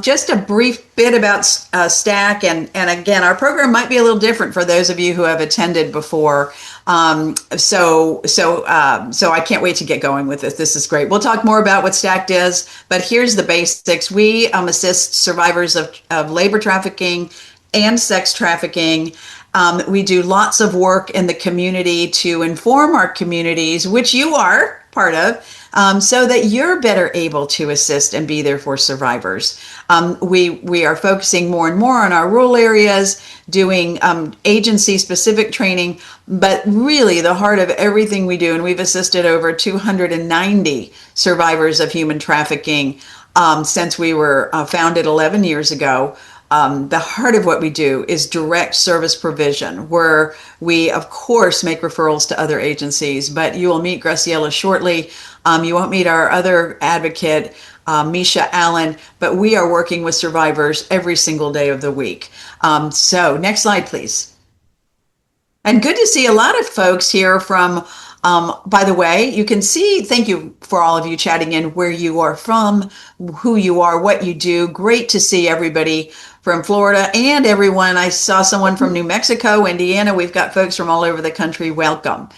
Just a brief bit about STAC, and again, our program might be a little different for those of you who have attended before. So I can't wait to get going with this. This is great. We'll talk more about what STACPRO is, but here's the basics. We assist survivors of labor trafficking and sex trafficking. We do lots of work in the community to inform our communities, which you are part of, so that you're better able to assist and be there for survivors. We are focusing more and more on our rural areas, doing agency-specific training, but really the heart of everything we do, and we've assisted over 290 survivors of human trafficking since we were founded 11 years ago. The heart of what we do is direct service provision, where we, of course, make referrals to other agencies, but you will meet Graciela shortly. You won't meet our other advocate, Misha Allen, but we are working with survivors every single day of the week. So next slide, please. And good to see a lot of folks here from, by the way, you can see, thank you for all of you chatting in, where you are from, who you are, what you do. Great to see everybody from Florida and everyone. I saw someone from New Mexico, Indiana. We've got folks from all over the country. Welcome.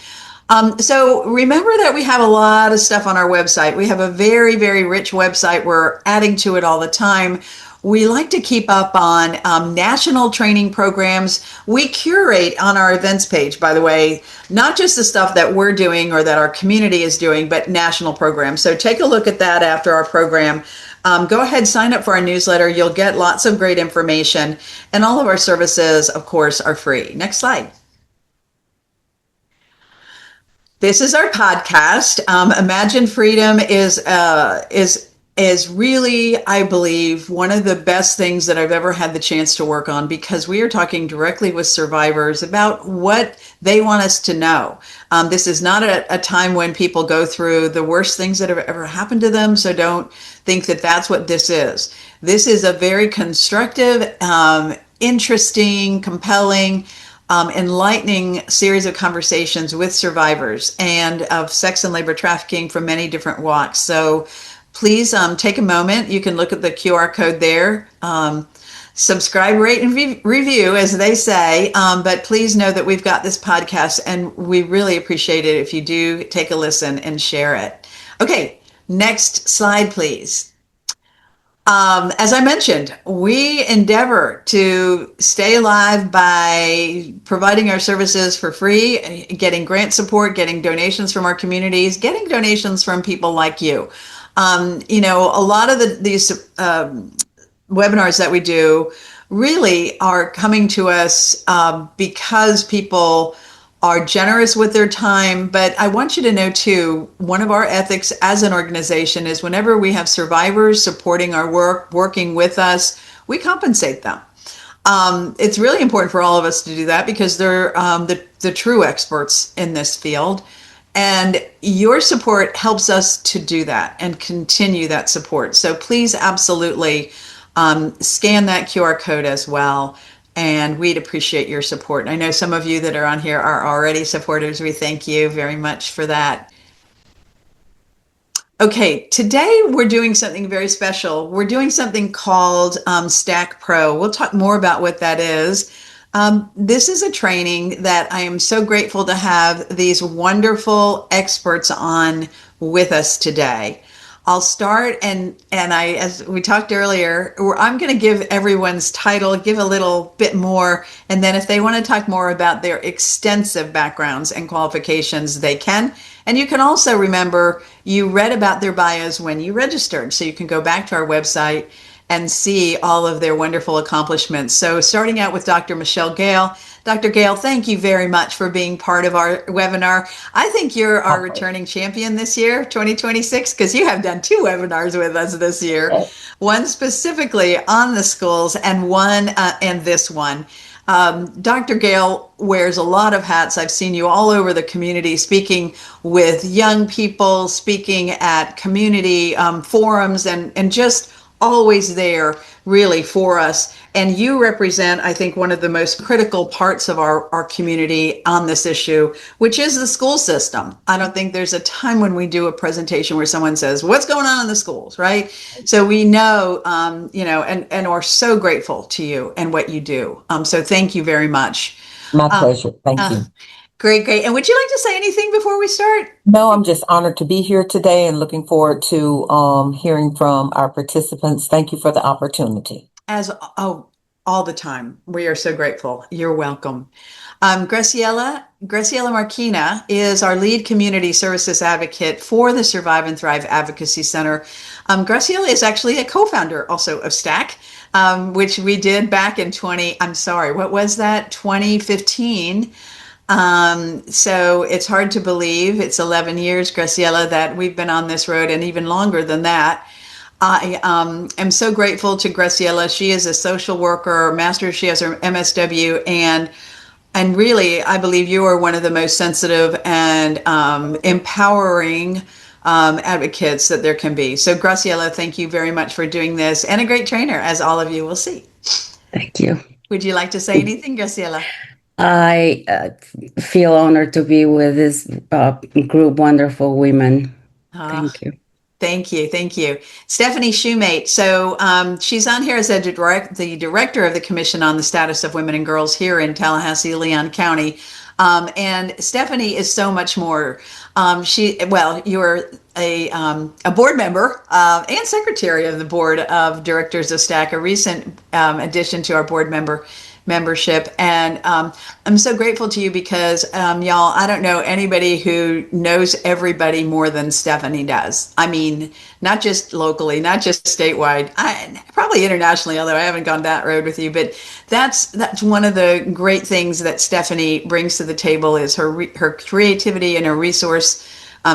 So remember that we have a lot of stuff on our website. We have a very, very rich website. We're adding to it all the time. We like to keep up on national training programs. We curate on our events page, by the way, not just the stuff that we're doing or that our community is doing, but national programs. So take a look at that after our program. Go ahead, sign up for our newsletter. You'll get lots of great information. And all of our services, of course, are free. Next slide. This is our podcast. Imagine Freedom is really, I believe, one of the best things that I've ever had the chance to work on, because we are talking directly with survivors about what they want us to know. This is not a time when people go through the worst things that have ever happened to them, so don't think that that's what this is. This is a very constructive, interesting, compelling, enlightening series of conversations with survivors and of sex and labor trafficking from many different walks. So please take a moment. You can look at the QR code there. Subscribe, rate, and review, as they say. But please know that we've got this podcast, and we really appreciate it if you do take a listen and share it. Okay, next slide, please. As I mentioned, we endeavor to stay alive by providing our services for free, getting grant support, getting donations from our communities, getting donations from people like you. A lot of these webinars that we do really are coming to us because people are generous with their time. But I want you to know too, one of our ethics as an organization is whenever we have survivors supporting our work, working with us, we compensate them. It's really important for all of us to do that because they're the true experts in this field. And your support helps us to do that and continue that support. So please absolutely scan that QR code as well. And we'd appreciate your support. I know some of you that are on here are already supporters. We thank you very much for that. Okay, today we're doing something very special. We're doing something called STACPRO. We'll talk more about what that is. This is a training that I am so grateful to have these wonderful experts on with us today. I'll start and as we talked earlier, I'm going to give everyone's title, give a little bit more, and then if they want to talk more about their extensive backgrounds and qualifications, they can. And you can also remember you read about their bios when you registered, so you can go back to our website and see all of their wonderful accomplishments. So starting out with Dr. Michelle Gale. Dr. Gale, thank you very much for being part of our webinar. I think you're our returning champion this year, 2026, because you have done 2 webinars with us this year, one specifically on the schools and one and this one. Dr. Gale wears a lot of hats. I've seen you all over the community speaking with young people, speaking at community forums, and just always there really for us. And you represent, I think, one of the most critical parts of our community on this issue, which is the school system. I don't think there's a time when we do a presentation where someone says, what's going on in the schools, right? So we know, and are so grateful to you and what you do. So thank you very much. My pleasure. Thank Uh, you. Great, great. And would you like to say anything before we start? No, I'm just honored to be here today and looking forward to hearing from our participants. Thank you for the opportunity. Oh, all the time. We are so grateful. You're welcome. Graciela Marquina is our lead community services advocate for the Survive and Thrive Advocacy Center. Graciela is actually a co-founder also of STAC, which we did back in what was that? 2015. So it's hard to believe it's 11 years, Graciela, that we've been on this road, and even longer than that. I am so grateful to Graciela. She is a social worker, she has her MSW, and really, I believe you are one of the most sensitive and empowering advocates that there can be. So, Graciela, thank you very much for doing this, and a great trainer, as all of you will see. Thank you. Would you like to say anything, Graciela? I feel honored to be with this group, wonderful women. Thank you. Thank you. Thank you. Stephanie Shoemate. So she's on here as the director of the Commission on the Status of Women and Girls here in Tallahassee, Leon County. And Stephanie is so much more. You're a board member and secretary of the board of directors of STAC, a recent addition to our board membership. And I'm so grateful to you because, y'all, I don't know anybody who knows everybody more than Stephanie does. I mean, not just locally, not just statewide, probably internationally, although I haven't gone that road with you. But that's one of the great things that Stephanie brings to the table is her creativity and her resource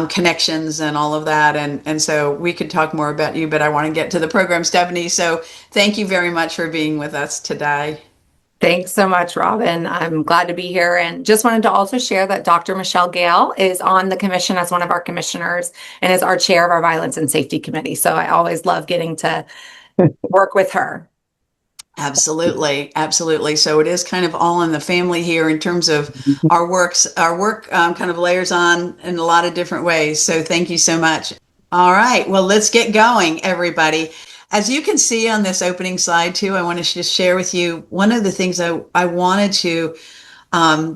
connections and all of that. And so we could talk more about you, but I want to get to the program, Stephanie. So thank you very much for being with us today. Thanks so much, Robin. I'm glad to be here, and just wanted to also share that Dr. Michelle Gale is on the commission as one of our commissioners and is our chair of our Violence and Safety Committee. So I always love getting to work with her. Absolutely. Absolutely. So it is kind of all in the family here in terms of our work kind of layers on in a lot of different ways. So thank you so much. All right. Well, let's get going, everybody. As you can see on this opening slide too, I want to just share with you one of the things I wanted to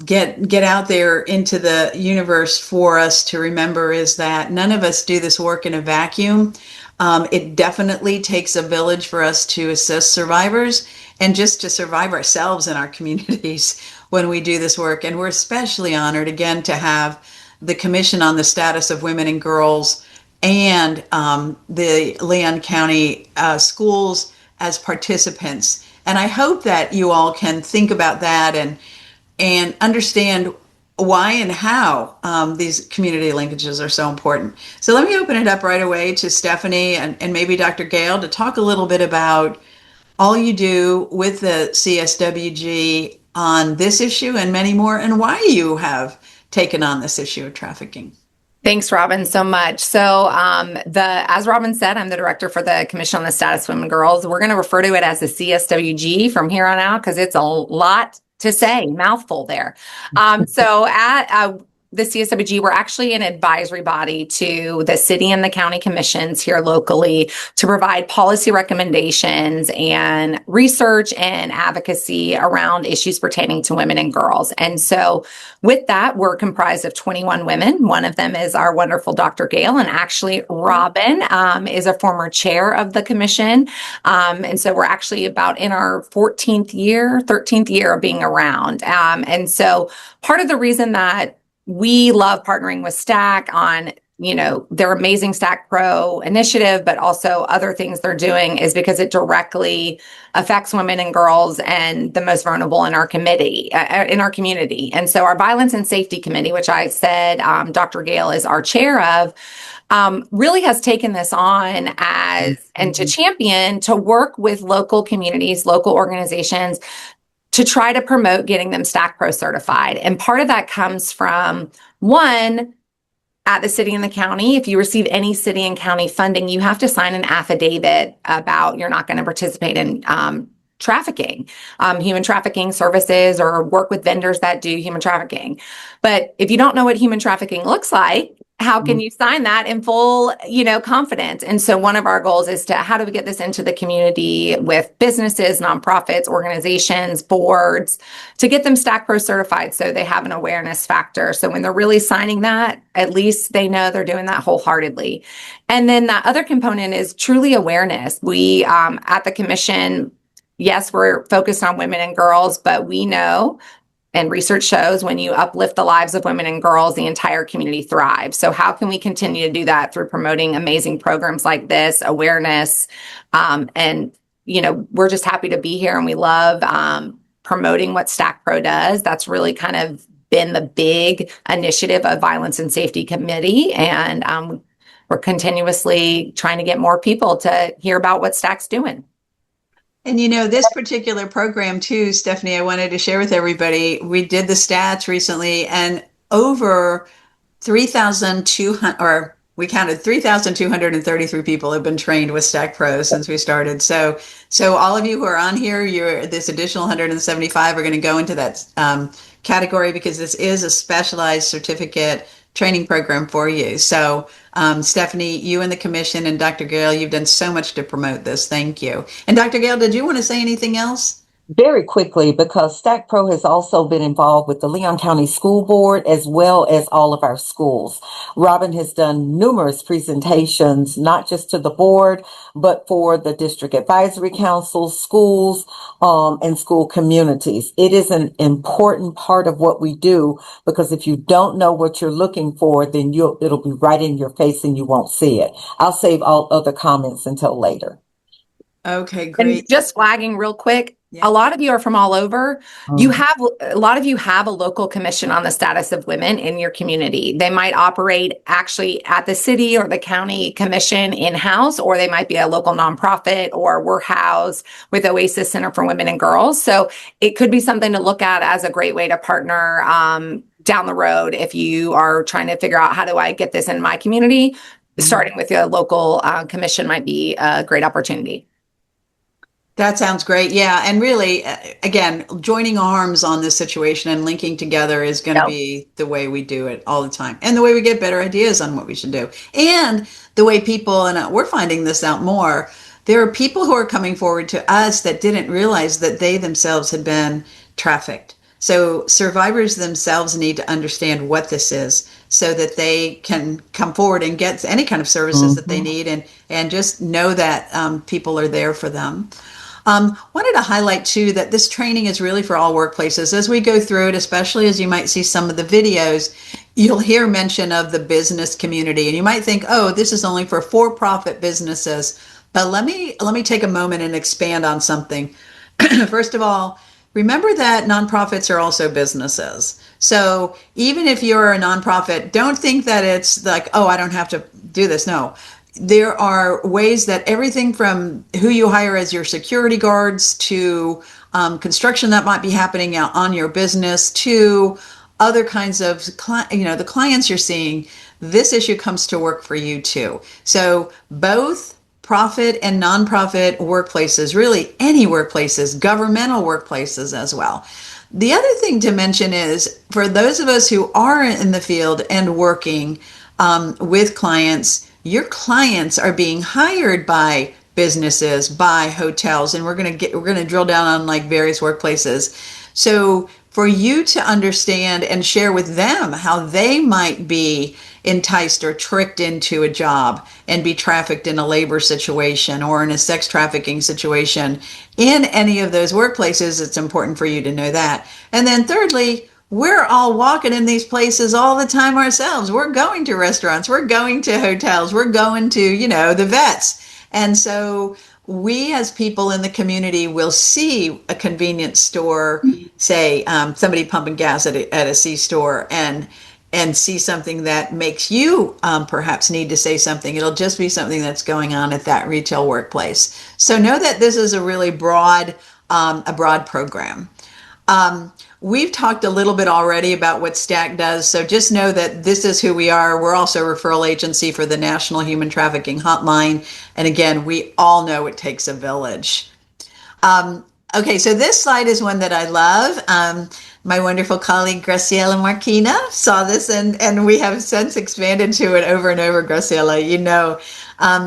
get out there into the universe for us to remember is that none of us do this work in a vacuum. It definitely takes a village for us to assist survivors and just to survive ourselves in our communities when we do this work. And we're especially honored again to have the Commission on the Status of Women and Girls and the Leon County schools as participants. And I hope that you all can think about that and understand why and how these community linkages are so important. So let me open it up right away to Stephanie and maybe Dr. Gale to talk a little bit about all you do with the CSWG on this issue and many more, and why you have taken on this issue of trafficking. Thanks, Robin, so much. So as Robin said, I'm the director for the Commission on the Status of Women and Girls. We're going to refer to it as the CSWG from here on out because it's a lot to say, mouthful there. So at the CSWG, we're actually an advisory body to the city and the county commissions here locally to provide policy recommendations and research and advocacy around issues pertaining to women and girls. And so with that, we're comprised of 21 women. One of them is our wonderful Dr. Gale, and actually Robin is a former chair of the commission. And so we're actually about in our 13th year of being around. And so part of the reason that we love partnering with STAC on, their amazing STACPRO initiative, but also other things they're doing is because it directly affects women and girls and the most vulnerable in our community. And so our Violence and Safety Committee, which I said Dr. Gale is our chair of, really has taken this on and to champion, to work with local communities, local organizations, to try to promote getting them STACPRO certified. And part of that comes from, one, at the city and the county, if you receive any city and county funding, you have to sign an affidavit about you're not going to participate in trafficking, human trafficking services, or work with vendors that do human trafficking. But if you don't know what human trafficking looks like, how can you sign that in full, confidence? And so one of our goals is to, how do we get this into the community with businesses, nonprofits, organizations, boards, to get them STACPRO certified so they have an awareness factor. So when they're really signing that, at least they know they're doing that wholeheartedly. And then that other component is truly awareness. We, at the commission, yes, we're focused on women and girls, but we know, and research shows, when you uplift the lives of women and girls, the entire community thrives. So how can we continue to do that through promoting amazing programs like this, awareness? And, we're just happy to be here, and we love promoting what STACPRO does. That's really kind of been the big initiative of Violence and Safety Committee. And we're continuously trying to get more people to hear about what STAC's doing. And this particular program too, Stephanie, I wanted to share with everybody. We did the stats recently, and over 3,200, or we counted 3,233 people have been trained with STACPRO since we started. So all of you who are on here, this additional 175 are going to go into that category, because this is a specialized certificate training program for you. So Stephanie, you and the commission, and Dr. Gale, you've done so much to promote this. Thank you. And Dr. Gale, did you want to say anything else? Very quickly, because STACPRO has also been involved with the Leon County School Board as well as all of our schools. Robin has done numerous presentations, not just to the board, but for the district advisory councils, schools, and school communities. It is an important part of what we do, because if you don't know what you're looking for, then it'll be right in your face and you won't see it. I'll save all other comments until later. Okay, great. And just flagging real quick, a lot of you are from all over. A lot of you have a local commission on the status of women in your community. They might operate actually at the city or the county commission in-house, or they might be a local nonprofit, or we're housed with Oasis Center for Women and Girls. So it could be something to look at as a great way to partner down the road if you are trying to figure out, how do I get this in my community? Starting with your local commission might be a great opportunity. That sounds great. Yeah. And really, again, joining arms on this situation and linking together is going to be the way we do it all the time, and the way we get better ideas on what we should do, and the way people, and we're finding this out more, there are people who are coming forward to us that didn't realize that they themselves had been trafficked. So survivors themselves need to understand what this is, so that they can come forward and get any kind of services that they need, and just know that people are there for them. Wanted to highlight too that this training is really for all workplaces. As we go through it, especially as you might see some of the videos, you'll hear mention of the business community, and you might think, oh, this is only for for-profit businesses. But let me take a moment and expand on something. First of all, remember that nonprofits are also businesses. So even if you're a nonprofit, don't think that it's like, oh, I don't have to do this. No. There are ways that everything from who you hire as your security guards to construction that might be happening on your business to other kinds of, the clients you're seeing, this issue comes to work for you too. So both profit and nonprofit workplaces, really any workplaces, governmental workplaces as well. The other thing to mention is, for those of us who are in the field and working with clients, your clients are being hired by businesses, by hotels, and we're going to drill down on like various workplaces. So for you to understand and share with them how they might be enticed or tricked into a job and be trafficked in a labor situation or in a sex trafficking situation in any of those workplaces, it's important for you to know that. And then thirdly, we're all walking in these places all the time ourselves. We're going to restaurants, we're going to hotels, we're going to, the vets. And so we as people in the community will see a convenience store, say somebody pumping gas at a C-store, and see something that makes you perhaps need to say something. It'll just be something that's going on at that retail workplace. So know that this is a really broad program. We've talked a little bit already about what STAC does, so just know that this is who we are. We're also a referral agency for the National Human Trafficking Hotline. And again, we all know it takes a village. Okay, so this slide is one that I love. My wonderful colleague Graciela Marquina saw this, and we have since expanded to it over and over, Graciela, you know.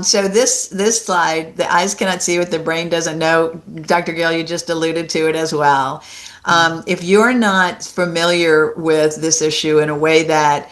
So this slide, the eyes cannot see what the brain doesn't know. Dr. Gill, you just alluded to it as well. If you're not familiar with this issue in a way that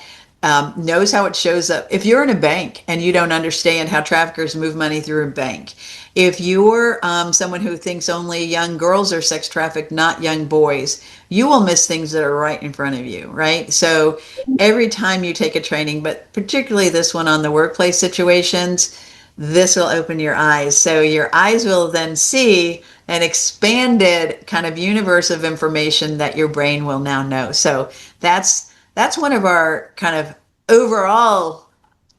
knows how it shows up, if you're in a bank and you don't understand how traffickers move money through a bank, if you're someone who thinks only young girls are sex trafficked, not young boys, you will miss things that are right in front of you, right? So every time you take a training, but particularly this one on the workplace situations, this will open your eyes. So your eyes will then see an expanded kind of universe of information that your brain will now know. So that's one of our kind of overall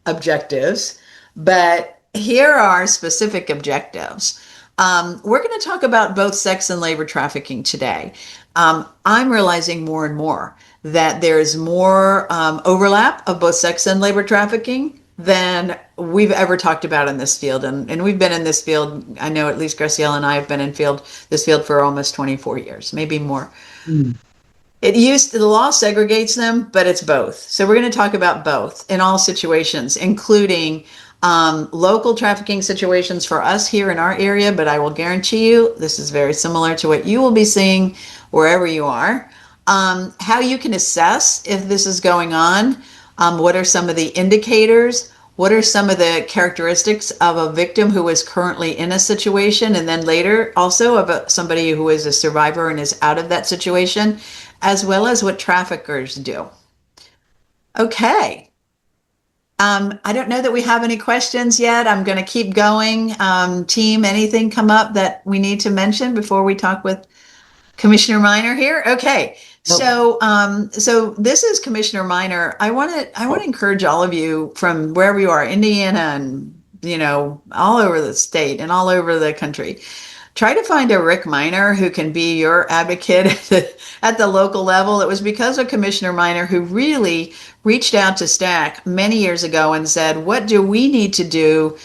objectives, but here are specific objectives. We're going to talk about both sex and labor trafficking today. I'm realizing more and more that there's more overlap of both sex and labor trafficking than we've ever talked about in this field. And we've been in this field, I know at least Graciela and I have been in this field for almost 24 years, maybe more. The law segregates them, but it's both. So we're going to talk about both in all situations, including local trafficking situations for us here in our area, but I will guarantee you this is very similar to what you will be seeing wherever you are. How you can assess if this is going on, what are some of the indicators, what are some of the characteristics of a victim who is currently in a situation, and then later also about somebody who is a survivor and is out of that situation, as well as what traffickers do. Okay. I don't know that we have any questions yet. I'm going to keep going. Team, anything come up that we need to mention before we talk with Commissioner Minor here? Okay. Nope. So this is Commissioner Minor. I want to encourage all of you from wherever you are, Indiana and, all over the state and all over the country. Try to find a Rick Minor who can be your advocate at the local level. It was because of Commissioner Minor who really reached out to STAC many years ago and said, what do we need to do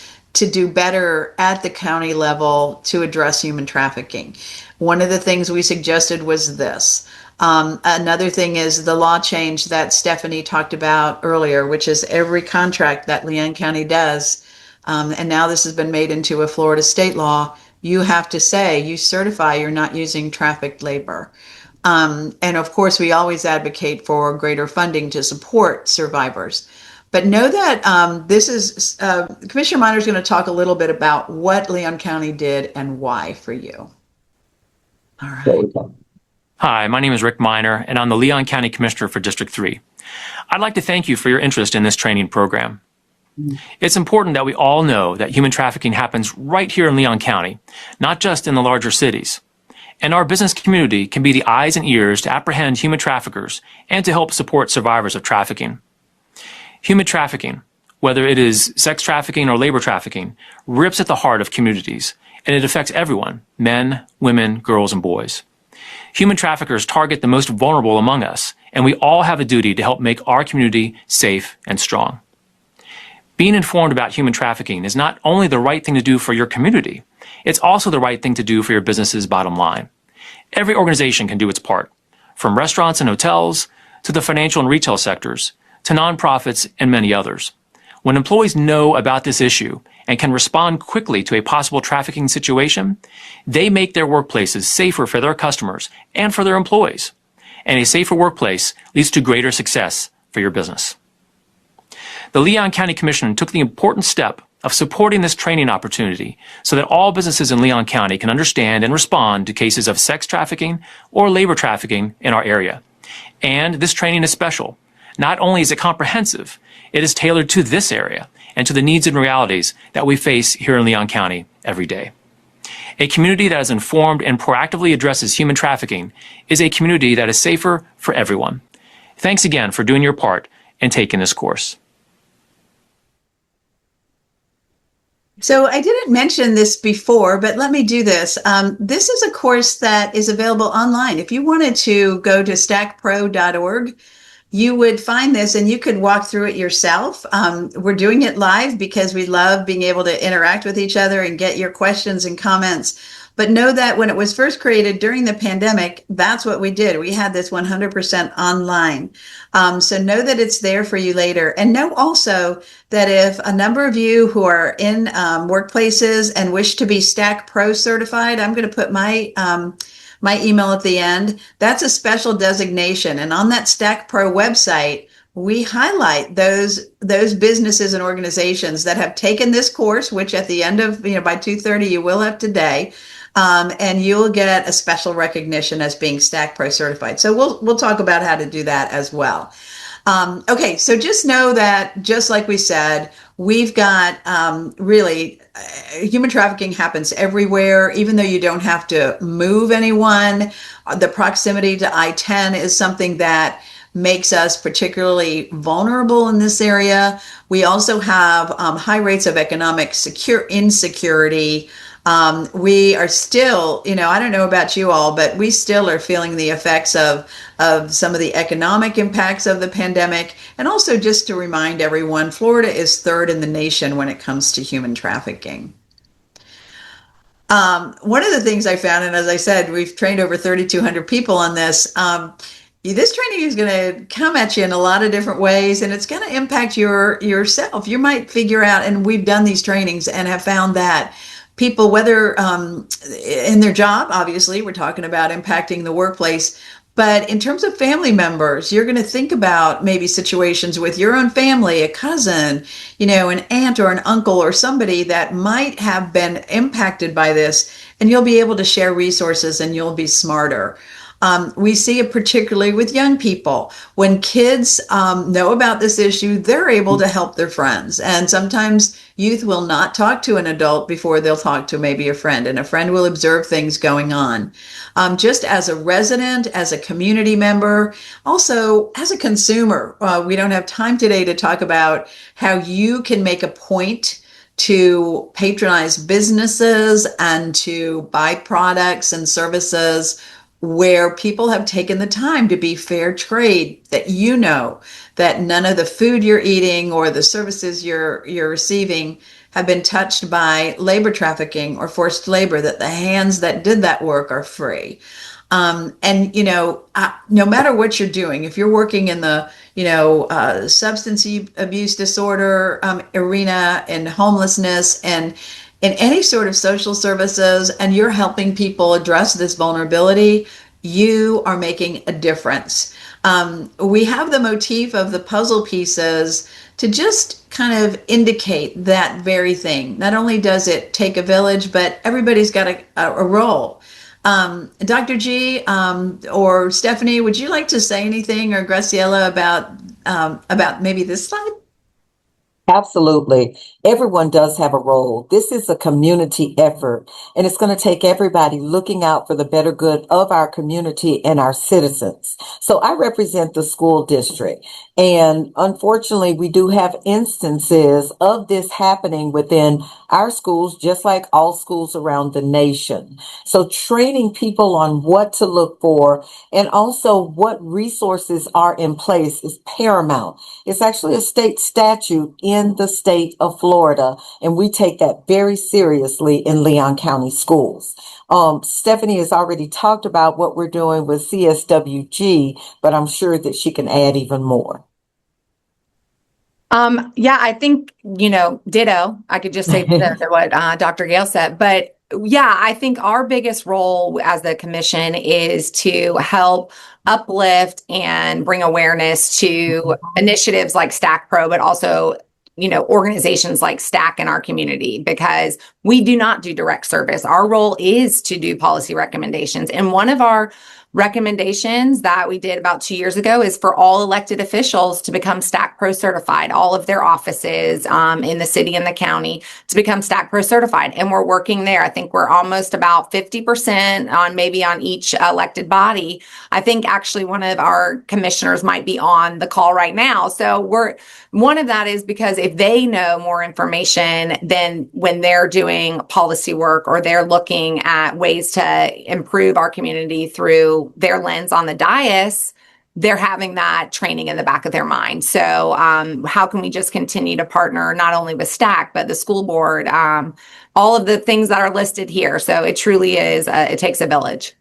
better at the county level to address human trafficking? One of the things we suggested was this. Another thing is the law change that Stephanie talked about earlier, which is every contract that Leon County does, and now this has been made into a Florida state law, you have to say, you certify you're not using trafficked labor. And of course, we always advocate for greater funding to support survivors. But know that Commissioner Minor is going to talk a little bit about what Leon County did and why for you. All right. Hi, my name is Rick Minor, and I'm the Leon County Commissioner for District 3. I'd like to thank you for your interest in this training program. It's important that we all know that human trafficking happens right here in Leon County, not just in the larger cities. And our business community can be the eyes and ears to apprehend human traffickers and to help support survivors of trafficking. Human trafficking, whether it is sex trafficking or labor trafficking, rips at the heart of communities, and it affects everyone, men, women, girls, and boys. Human traffickers target the most vulnerable among us, and we all have a duty to help make our community safe and strong. Being informed about human trafficking is not only the right thing to do for your community, it's also the right thing to do for your business's bottom line. Every organization can do its part, from restaurants and hotels to the financial and retail sectors to nonprofits and many others. When employees know about this issue and can respond quickly to a possible trafficking situation, they make their workplaces safer for their customers and for their employees. And a safer workplace leads to greater success for your business. The Leon County Commission took the important step of supporting this training opportunity so that all businesses in Leon County can understand and respond to cases of sex trafficking or labor trafficking in our area. And this training is special. Not only is it comprehensive, it is tailored to this area and to the needs and realities that we face here in Leon County every day. A community that is informed and proactively addresses human trafficking is a community that is safer for everyone. Thanks again for doing your part and taking this course. So I didn't mention this before, but let me do this. This is a course that is available online. If you wanted to go to stacpro.org, you would find this and you could walk through it yourself. We're doing it live because we love being able to interact with each other and get your questions and comments. But know that when it was first created during the pandemic, that's what we did. We had this 100% online. So know that it's there for you later. And know also that if a number of you who are in workplaces and wish to be Stack Pro certified, I'm going to put my email at the end. That's a special designation. And on that Stack Pro website, we highlight those businesses and organizations that have taken this course, which at the end of, by 2:30, you will have today. And you'll get a special recognition as being Stack Pro certified. So we'll talk about how to do that as well. Okay, so just know that, just like we said, we've got really human trafficking happens everywhere, even though you don't have to move anyone. The proximity to I-10 is something that makes us particularly vulnerable in this area. We also have high rates of economic insecurity. We are still, I don't know about you all, but we still are feeling the effects of some of the economic impacts of the pandemic. And also, just to remind everyone, Florida is third in the nation when it comes to human trafficking. One of the things I found, and as I said, we've trained over 3,200 people on this. This training is going to come at you in a lot of different ways, and it's going to impact yourself. You might figure out, and we've done these trainings and have found that people, whether in their job, obviously, we're talking about impacting the workplace, but in terms of family members, you're going to think about maybe situations with your own family, a cousin, an aunt or an uncle or somebody that might have been impacted by this, and you'll be able to share resources and you'll be smarter. We see it particularly with young people. When kids know about this issue, they're able to help their friends. And sometimes youth will not talk to an adult before they'll talk to maybe a friend, and a friend will observe things going on. Just as a resident, as a community member, also as a consumer, we don't have time today to talk about how you can make a point to patronize businesses and to buy products and services where people have taken the time to be fair trade, that that none of the food you're eating or the services you're receiving have been touched by labor trafficking or forced labor, that the hands that did that work are free. No matter what you're doing, if you're working in the, substance abuse disorder arena and homelessness and in any sort of social services, and you're helping people address this vulnerability, you are making a difference. We have the motif of the puzzle pieces to just kind of indicate that very thing. Not only does it take a village, but everybody's got a role. Dr. G or Stephanie, would you like to say anything, or Graciela, about maybe this slide? Absolutely. Everyone does have a role. This is a community effort, and it's going to take everybody looking out for the better good of our community and our citizens. So I represent the school district, and unfortunately, we do have instances of this happening within our schools, just like all schools around the nation. So training people on what to look for and also what resources are in place is paramount. It's actually a state statute in the state of Florida, and we take that very seriously in Leon County schools. Stephanie has already talked about what we're doing with CSWG, but I'm sure that she can add even more. I think, ditto. I could just say what Dr. Gale said, but yeah, I think our biggest role as the commission is to help uplift and bring awareness to initiatives like STACPRO, but also organizations like STAC in our community, because we do not do direct service. Our role is to do policy recommendations. And one of our recommendations that we did about 2 years ago is for all elected officials to become STACPRO certified, all of their offices in the city and the county to become STACPRO certified. And we're working there. I think we're almost about 50% on maybe on each elected body. I think actually one of our commissioners might be on the call right now. So one of that is because if they know more information than when they're doing policy work or they're looking at ways to improve our community through their lens on the dais, they're having that training in the back of their mind. So how can we just continue to partner not only with STAC, but the school board, all of the things that are listed here. So it truly is, it takes a village.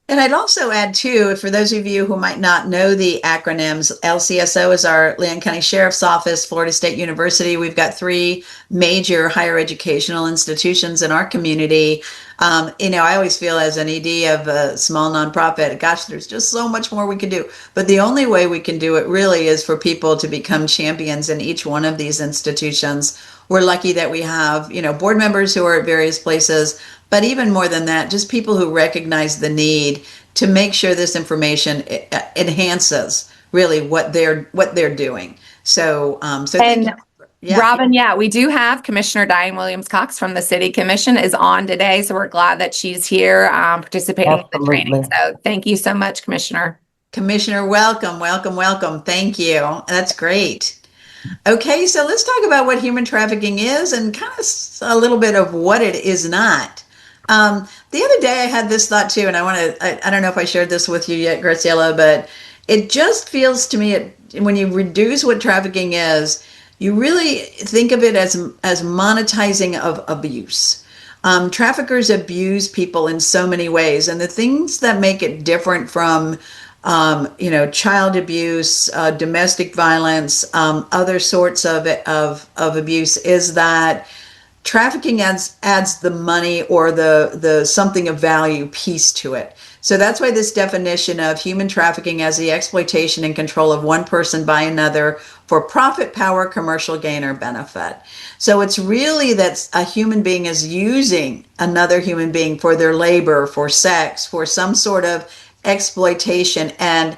And I'd also add too, for those of you who might not know the acronyms, LCSO is our Leon County Sheriff's Office, Florida State University. We've got 3 major higher educational institutions in our community. I always feel as an ED of a small nonprofit, gosh, there's just so much more we can do. But the only way we can do it really is for people to become champions in each one of these institutions. We're lucky that we have, board members who are at various places, but even more than that, just people who recognize the need to make sure this information enhances really what they're doing. So thank you. Yeah. Robin, we do have Commissioner Diane Williams-Cox from the City Commission is on today. So we're glad that she's here participating in the training. So thank you so much, Commissioner. Commissioner, welcome. Thank you. That's great. Okay, so let's talk about what human trafficking is and kind of a little bit of what it is not. The other day I had this thought too, and I don't know if I shared this with you yet, Graciela, but it just feels to me when you reduce what trafficking is, you really think of it as monetizing of abuse. Traffickers abuse people in so many ways, and the things that make it different from child abuse, domestic violence, other sorts of abuse is that trafficking adds the money or the something of value piece to it. So that's why this definition of human trafficking as the exploitation and control of one person by another for profit, power, commercial gain, or benefit. So it's really that a human being is using another human being for their labor, for sex, for some sort of exploitation and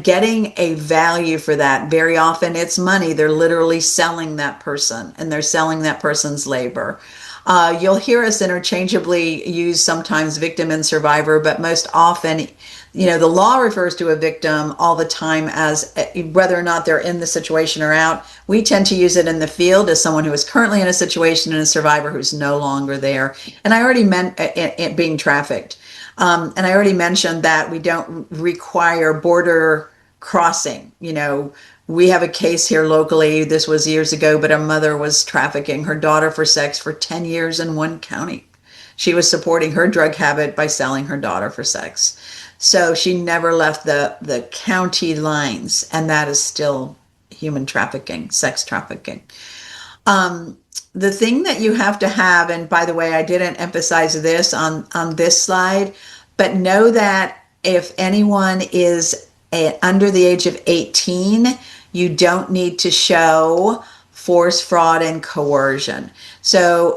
getting a value for that. Very often it's money. They're literally selling that person and they're selling that person's labor. You'll hear us interchangeably use sometimes victim and survivor, but most often, the law refers to a victim all the time as whether or not they're in the situation or out. We tend to use it in the field as someone who is currently in a situation and a survivor who's no longer there. And I already meant it being trafficked. And I already mentioned that we don't require border crossing. We have a case here locally. This was years ago, but a mother was trafficking her daughter for sex for 10 years in one county. She was supporting her drug habit by selling her daughter for sex. So she never left the county lines, and that is still human trafficking, sex trafficking. The thing that you have to have, and by the way, I didn't emphasize this on this slide, but know that if anyone is under the age of 18, you don't need to show force, fraud, and coercion. So,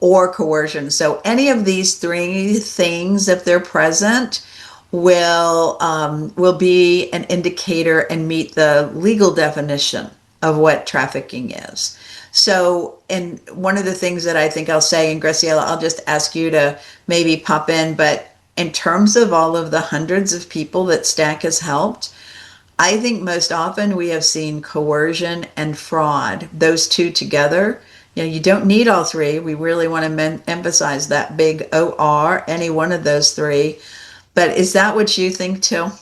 or coercion. So any of these 3 things, if they're present, will be an indicator and meet the legal definition of what trafficking is. So, and one of the things that I think I'll say, and Graciela, I'll just ask you to maybe pop in, but in terms of all of the hundreds of people that STAC has helped, I think most often we have seen coercion and fraud, those 2 together. You don't need all 3. We really want to emphasize that big OR, any one of those 3. But is that what you think too?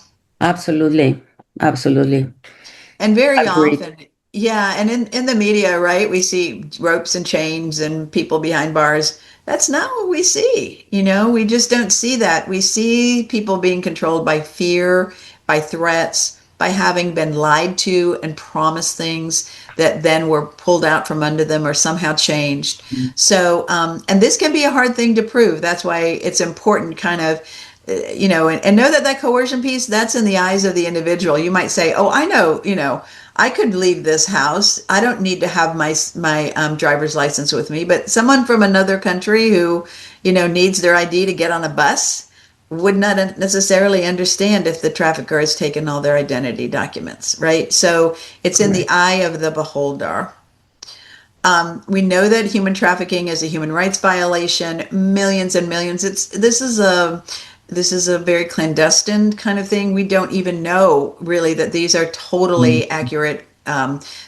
Absolutely. And very Agreed. often, and in the media, right, we see ropes and chains and people behind bars. That's not what we see. We just don't see that. We see people being controlled by fear, by threats, by having been lied to and promised things that then were pulled out from under them or somehow changed. Mm-hmm. So, and this can be a hard thing to prove. That's why it's important kind of, and know that coercion piece, that's in the eyes of the individual. You might say, oh, I know, I could leave this house. I don't need to have my driver's license with me. But someone from another country who, needs their ID to get on a bus, would not necessarily understand if the trafficker has taken all their identity documents, right? So it's in the eye of the beholder. We know that human trafficking is a human rights violation. Millions and millions. This is a very clandestine kind of thing. We don't even know really that these are totally accurate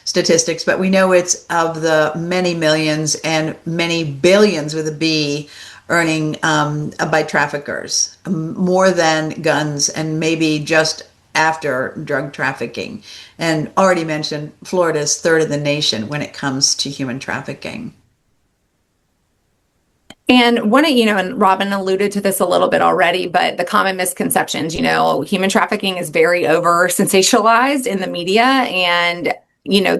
statistics, but we know it's of the many millions and many billions with a B earning by traffickers, more than guns and maybe just after drug trafficking. And already mentioned, Florida is third in the nation when it comes to human trafficking. And one of, and Robin alluded to this a little bit already, but the common misconceptions, human trafficking is very over sensationalized in the media, and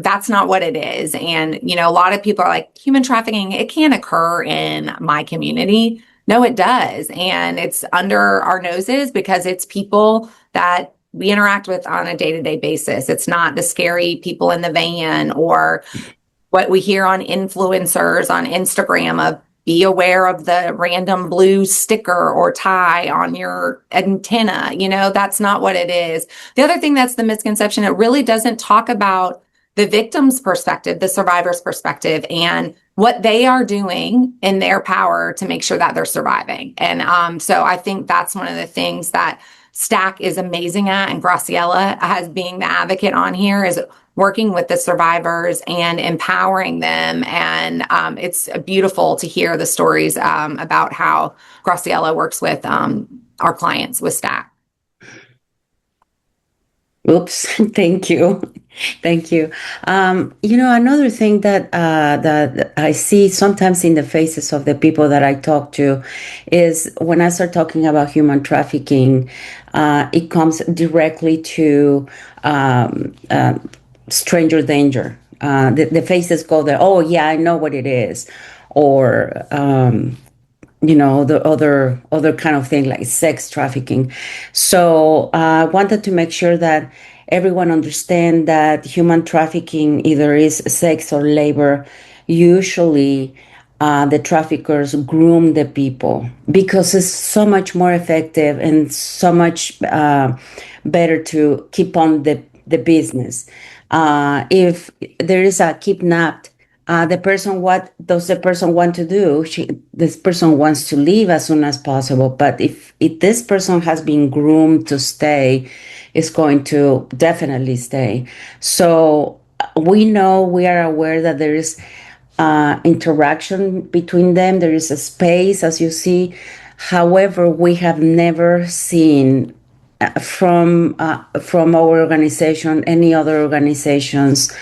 that's not what it is. And, a lot of people are like, human trafficking, it can't occur in my community. No, it does. And it's under our noses because it's people that we interact with on a day-to-day basis. It's not the scary people in the van or what we hear on influencers on Instagram of be aware of the random blue sticker or tie on your antenna. That's not what it is. The other thing that's the misconception, it really doesn't talk about the victim's perspective, the survivor's perspective, and what they are doing in their power to make sure that they're surviving. And so I think that's one of the things that STAC is amazing at, and Graciela as being the advocate on here is working with the survivors and empowering them. And it's beautiful to hear the stories about how Graciela works with our clients with STAC. Oops, thank you. Thank you. Another thing that I see sometimes in the faces of the people that I talk to is when I start talking about human trafficking, it comes directly to stranger danger. The faces go there, oh, yeah, I know what it is. Or the other kind of thing like sex trafficking. So I wanted to make sure that everyone understand that human trafficking either is sex or labor. Usually the traffickers groom the people because it's so much more effective and so much better to keep on the business. If there is a kidnapped, what does the person want to do? This person wants to leave as soon as possible. But if this person has been groomed to stay, it's going to definitely stay. So we are aware that there is interaction between them. There is a space, as you see. However, we have never seen from our organization, any other organizations,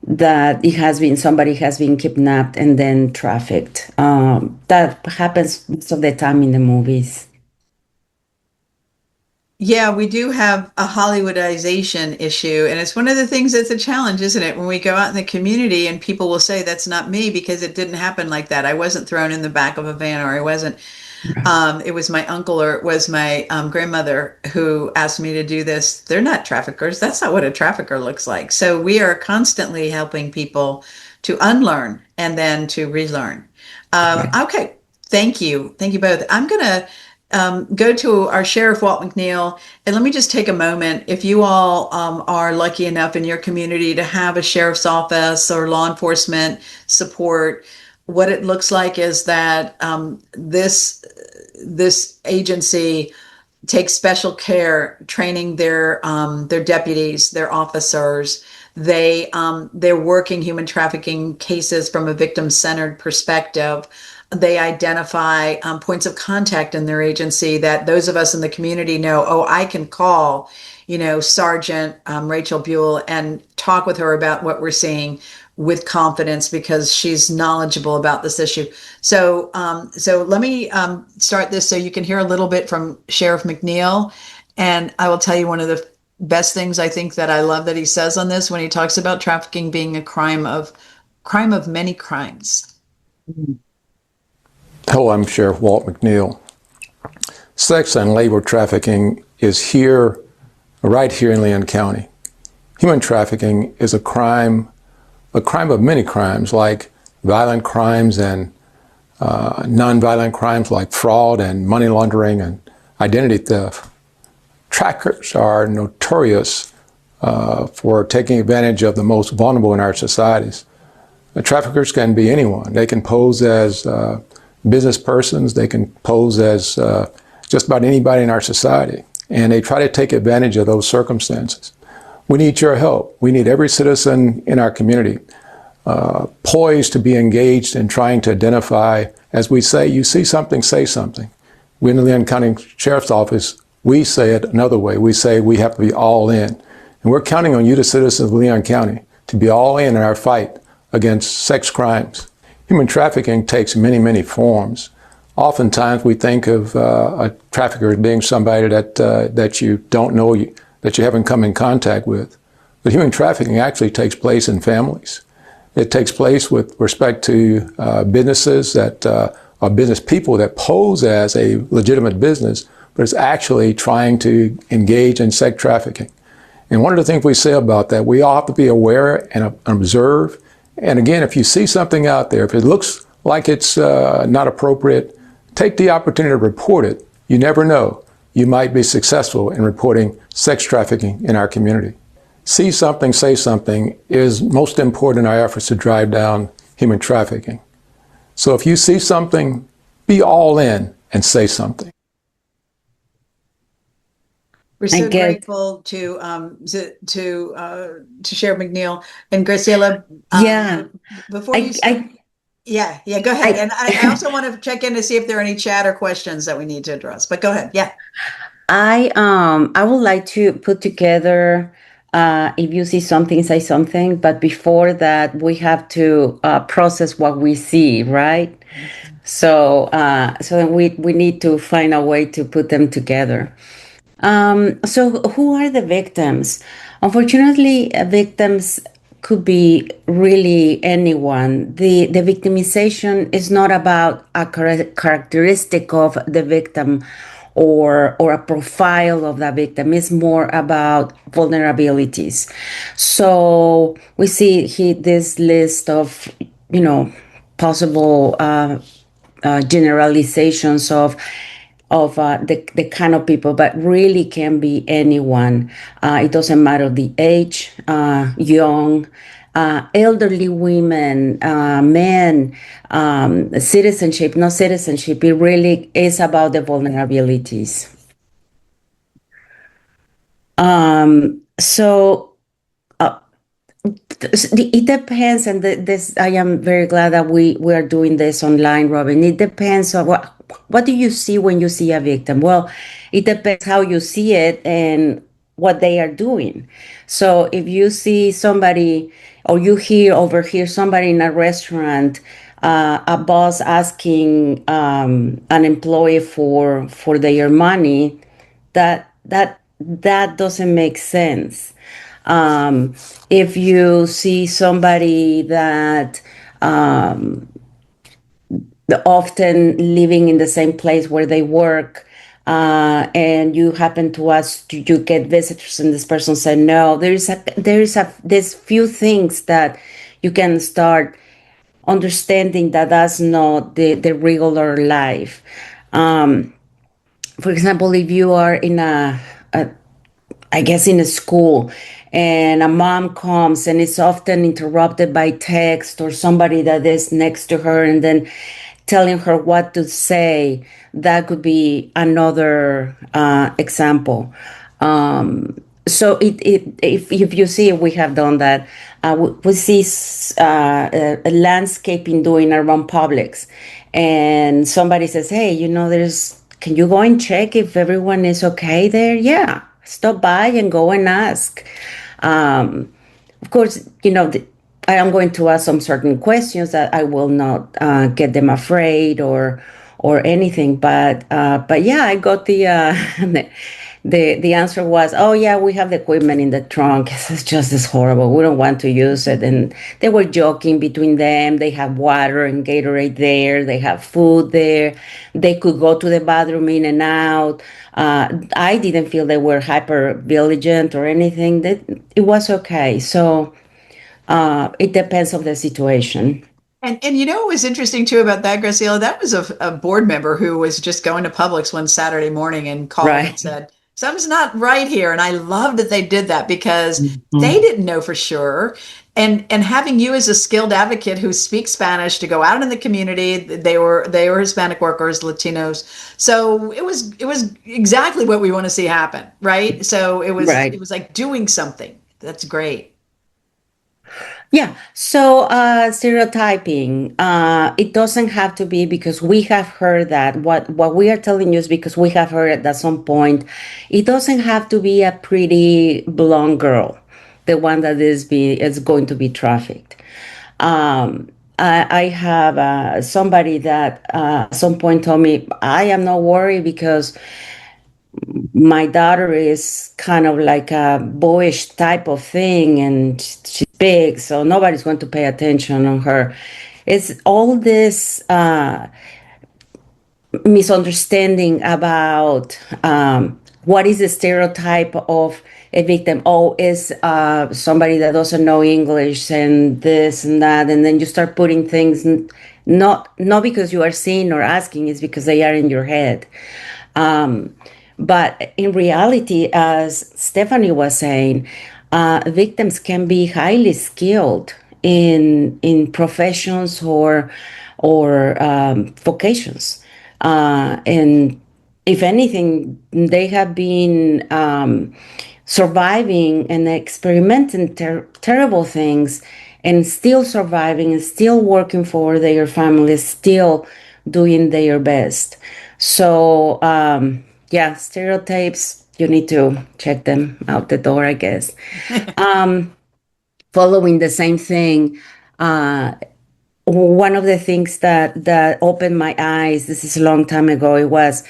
that somebody has been kidnapped and then trafficked. That happens most of the time in the movies. Yeah, we do have a Hollywoodization issue, and it's one of the things that's a challenge, isn't it? When we go out in the community and people will say, that's not me because it didn't happen like that. I wasn't thrown in the back of a van, or I wasn't. It was my uncle or it was my grandmother who asked me to do this. They're not traffickers. That's not what a trafficker looks like. So we are constantly helping people to unlearn and then to relearn. Okay. Thank you. Thank you both. I'm going to go to our Sheriff, Walt McNeil, and let me just take a moment. If you all are lucky enough in your community to have a sheriff's office or law enforcement support, what it looks like is that this agency takes special care training their deputies, their officers. They're working human trafficking cases from a victim-centered perspective. They identify points of contact in their agency that those of us in the community know, oh, I can call, Sergeant Rachel Buell and talk with her about what we're seeing with confidence because she's knowledgeable about this issue. So let me start this so you can hear a little bit from Sheriff McNeil. And I will tell you one of the best things I think that I love that he says on this when he talks about trafficking being a crime of many crimes. Hello, I'm Sheriff Walt McNeil. Sex and labor trafficking is right here in Leon County. Human trafficking is a crime of many crimes, like violent crimes and nonviolent crimes like fraud and money laundering and identity theft. Trackers are notorious for taking advantage of the most vulnerable in our societies. The traffickers can be anyone. They can pose as business persons. They can pose as just about anybody in our society. And they try to take advantage of those circumstances. We need your help. We need every citizen in our community poised to be engaged in trying to identify, as we say, you see something, say something. We in the Leon County Sheriff's Office, we say it another way. We say we have to be all in. And we're counting on you, the citizens of Leon County, to be all in our fight against sex crimes. Human trafficking takes many, many forms. Oftentimes we think of a trafficker as being somebody that you don't know, that you haven't come in contact with. But human trafficking actually takes place in families. It takes place with respect to businesses that are business people that pose as a legitimate business, but it's actually trying to engage in sex trafficking. And one of the things we say about that, we all have to be aware and observe. And again, if you see something out there, if it looks like it's not appropriate, take the opportunity to report it. You never know. You might be successful in reporting sex trafficking in our community. See something, say something is most important in our efforts to drive down human trafficking. So if you see something, be all in and say something. We're so grateful to Sheriff McNeil and Graciela. Before you start, go ahead. And I also want to check in to see if there are any chat or questions that we need to address. But go ahead. Yeah. I would like to put together. If you see something, say something. But before that, we have to process what we see, right? So we need to find a way to put them together. So who are the victims? Unfortunately, victims could be really anyone. The victimization is not about a characteristic of the victim or a profile of the victim. It's more about vulnerabilities. So we see this list of, possible generalizations of the kind of people, but really can be anyone. It doesn't matter the age, young, elderly women, men, citizenship, no citizenship. It really is about the vulnerabilities. It depends, and this I am very glad that we are doing this online, Robin. It depends on what do you see when you see a victim. Well, it depends how you see it and what they are doing. So if you see somebody or you overhear somebody in a restaurant, a boss asking an employee for their money, that doesn't make sense. If you see somebody that often living in the same place where they work, and you happen to ask, do you get visitors? And this person said no. There's few things that you can start understanding that that's not the regular life. For example, if you are in in a school, and a mom comes and it's often interrupted by text or somebody that is next to her and then telling her what to say, that could be another example. So if you see, we have done that. We see landscaping doing around Publix, and somebody says, hey, can you go and check if everyone is okay there? Yeah. Stop by and go and ask. Of course, I am going to ask some certain questions that I will not get them afraid or anything. But yeah, I got the the answer was, oh yeah, we have the equipment in the trunk. It's just as horrible. We don't want to use it. And they were joking between them. They have water and Gatorade there. They have food there. They could go to the bathroom in and out. I didn't feel they were hyper vigilant or anything. It was okay. So it depends on the situation. And you know what was interesting too about that, Graciela? That was a board member who was just going to Publix one Saturday morning and called and Right. said, something's not right here. And I love that they did that because they Mhm. didn't know for sure. And having you as a skilled advocate who speaks Spanish to go out in the community, they were Hispanic workers, Latinos. So it was exactly what we want to see happen, right? So it Right. was like doing something. That's great. Yeah. So stereotyping, it doesn't have to be because we have heard that. What we are telling you is because we have heard it at some point. It doesn't have to be a pretty blonde girl, the one that is going to be trafficked. I have somebody that at some point told me I am not worried because my daughter is kind of like a boyish type of thing and she's big, so nobody's going to pay attention on her. It's all this misunderstanding about what is the stereotype of a victim. Oh, is somebody that doesn't know English and this and that, and then you start putting things not because you are seeing or asking, it's because they are in your head. Um, but in reality, as Stephanie was saying, victims can be highly skilled in professions or vocations, and if anything, they have been surviving and experimenting terrible things, and still surviving and still working for their families, still doing their best. So, yeah, stereotypes, you need to check them out the door, I guess. Following the same thing, one of the things that opened my eyes, this is a long time ago, it was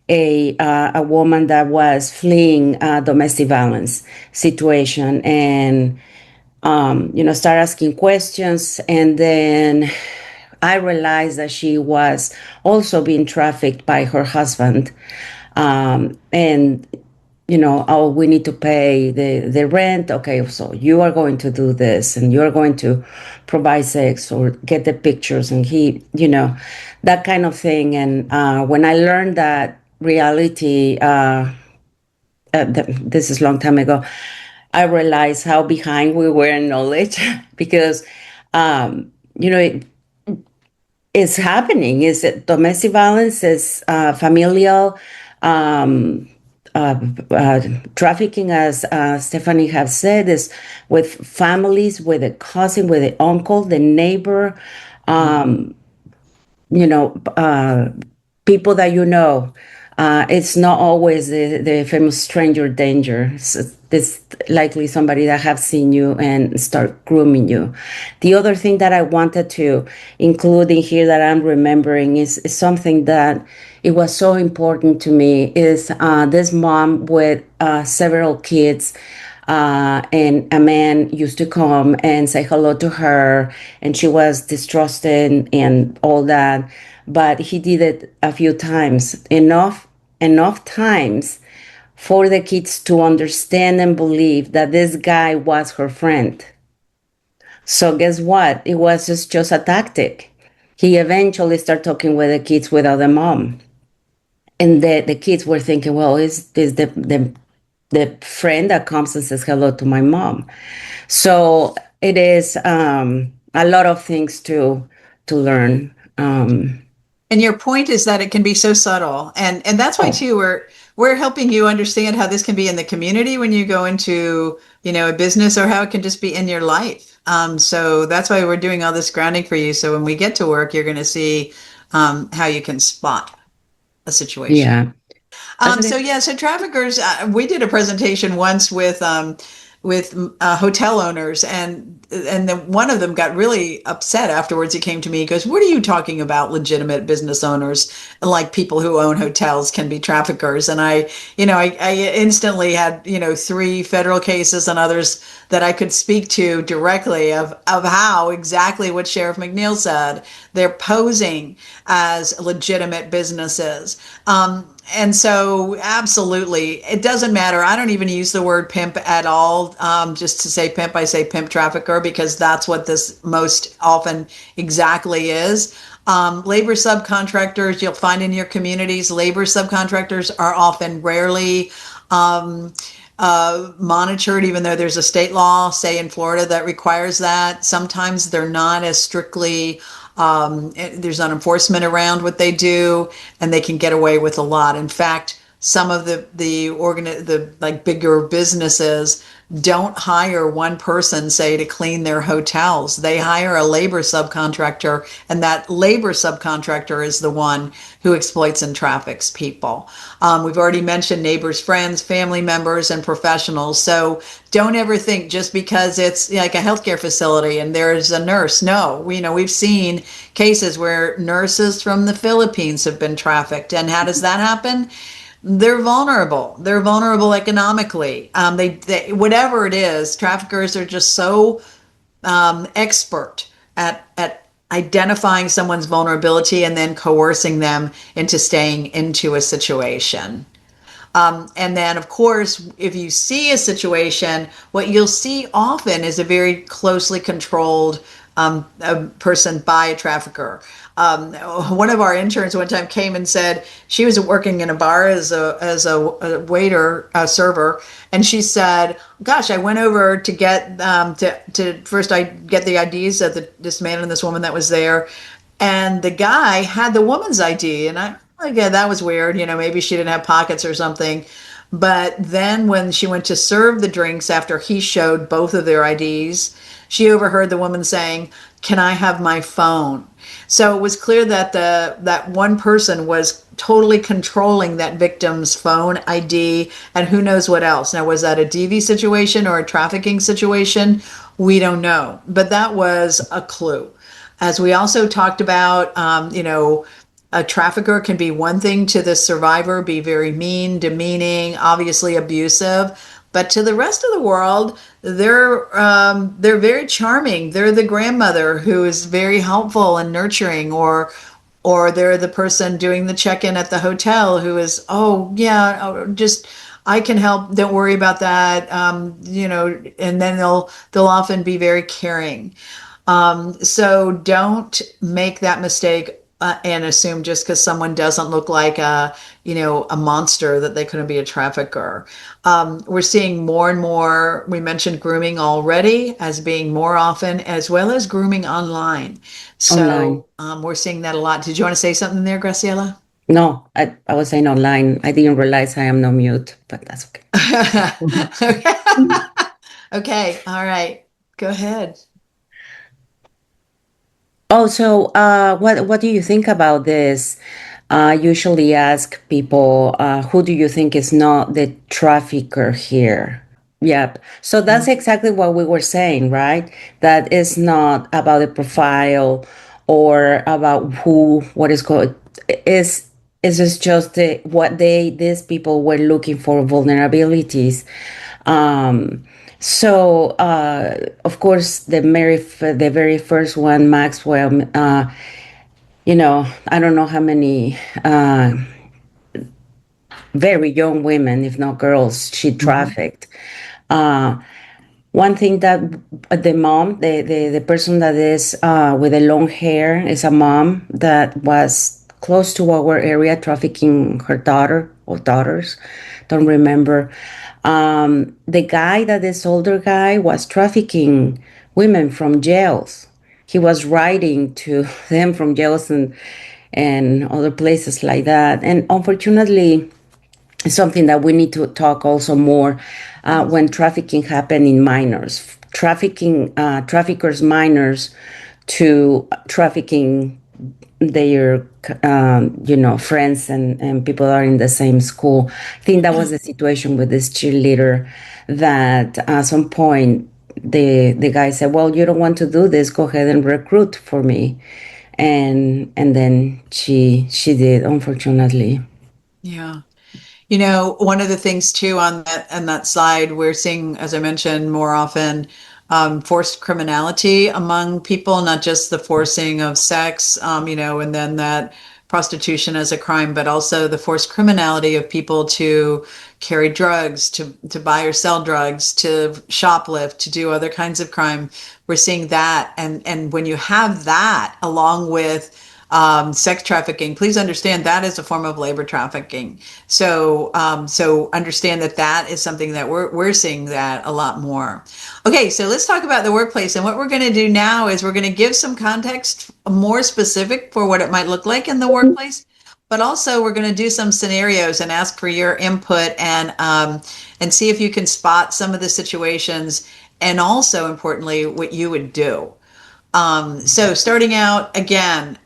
a woman that was fleeing a domestic violence situation, and start asking questions, and then I realized that she was also being trafficked by her husband, and oh, we need to pay the rent. Okay, so you are going to do this and you're going to provide sex or get the pictures, and that kind of thing. And when I learned that reality, this is a long time ago, I realized how behind we were in knowledge because, it's happening. Is it domestic violence? Is familial um, uh, uh, trafficking, as Stephanie has said, is with families, with a cousin, with the uncle, the neighbor, you know, uh, people that you know. It's not always the famous stranger danger. It's likely somebody that have seen you and start grooming you. The other thing that I wanted to include in here that I'm remembering is something that it was so important to me is this mom with several kids, and a man used to come and say hello to her, and she was distrusted and all that. But he did it a few times, enough times for the kids to understand and believe that this guy was her friend. So guess what? It was just a tactic. He eventually started talking with the kids without the mom, and the kids were thinking, well, is the friend that comes and says hello to my mom. So it is a lot of things to learn. And your point is that it can be so subtle, and that's why Oh, too we're helping you understand how this can be in the community when you go into a business, or how it can just be in your life. So that's why we're doing all this grounding for you. So when we get to work, you're going to see how you can spot a situation. yeah. As So it, yeah, so traffickers. We did a presentation once with hotel owners, and then one of them got really upset afterwards. He came to me. He goes, "What are you talking about? Legitimate business owners, like people who own hotels, can be traffickers?" And I instantly had three federal cases and others that I could speak to directly of how exactly what Sheriff McNeil said. They're posing as legitimate businesses. And so, absolutely, it doesn't matter. I don't even use the word pimp at all. Just to say pimp, I say pimp trafficker because that's what this most often exactly is. Labor subcontractors, you'll find in your communities, labor subcontractors are often rarely um, monitored, even though there's a state law, say in Florida, that requires that. Sometimes they're not as strictly, there's not enforcement around what they do, and they can get away with a lot. In fact, some of the like bigger businesses don't hire one person, say, to clean their hotels. They hire a labor subcontractor, and that labor subcontractor is the one who exploits and traffics people. We've already mentioned neighbors, friends, family members, and professionals. So don't ever think just because it's like a healthcare facility and there's a nurse. No, we've seen cases where nurses from the Philippines have been trafficked. And how does that happen? They're vulnerable. They're vulnerable economically. They whatever it is, traffickers are just so expert at identifying someone's vulnerability and then coercing them into staying into a situation. And then, of course, if you see a situation, what you'll see often is a very closely controlled a person by a trafficker. One of our interns one time came and said she was working in a bar as a waiter, a server, and she said, "Gosh, I went over to get to first I get the IDs of this man and this woman that was there, and the guy had the woman's ID, and I." Again, that was weird. Maybe she didn't have pockets or something. But then when she went to serve the drinks after he showed both of their IDs, she overheard the woman saying, "Can I have my phone?" So it was clear that that one person was totally controlling that victim's phone ID and who knows what else. Now, was that a DV situation or a trafficking situation? We don't know. But that was a clue. As we also talked about, a trafficker can be one thing to the survivor, be very mean, demeaning, obviously abusive, but to the rest of the world, they're very charming. They're the grandmother who is very helpful and nurturing, or they're the person doing the check-in at the hotel who is, oh yeah, just I can help. Don't worry about that. And then they'll often be very caring. So don't make that mistake and assume just because someone doesn't look like a monster that they couldn't be a trafficker. We're seeing more and more. We mentioned grooming already as being more often, as well as grooming online. Online. So we're seeing that a lot. Did you want to say something there, Graciela? No, I was saying online. I didn't realize I am no mute, but that's okay. Okay. Okay. All right. Go ahead. Oh, so what do you think about this? Usually ask people, who do you think is not the trafficker here? Yep. So that's exactly what we were saying, right? That is not about the profile or about what is called is just what these people were looking for vulnerabilities. Of course, the very first one, Maxwell. I don't know how many very young women, if not girls, she trafficked. One thing that the mom, the person that is with the long hair, is a mom that was close to our area trafficking her daughter or daughters. Don't remember. The guy, that is older guy, was trafficking women from jails. He was writing to them from jails and other places like that. And unfortunately, it's something that we need to talk also more when trafficking happen in minors. Traffickers minors to trafficking their friends and people that are in the same school. I think that was the situation with this cheerleader, that at some point the guy said, well, you don't want to do this, go ahead and recruit for me, and then she did, unfortunately. Yeah. One of the things too on that side, we're seeing, as I mentioned, more often forced criminality among people, not just the forcing of sex, and then that prostitution as a crime, but also the forced criminality of people to carry drugs, to buy or sell drugs, to shoplift, to do other kinds of crime. We're seeing that. And when you have that along with sex trafficking, please understand that is a form of labor trafficking. So understand that is something that we're seeing that a lot more. Okay, so let's talk about the workplace. And what we're going to do now is we're going to give some context more specific for what it might look like in the workplace. But also, we're going to do some scenarios and ask for your input and see if you can spot some of the situations, and also importantly, what you would do. So starting out again,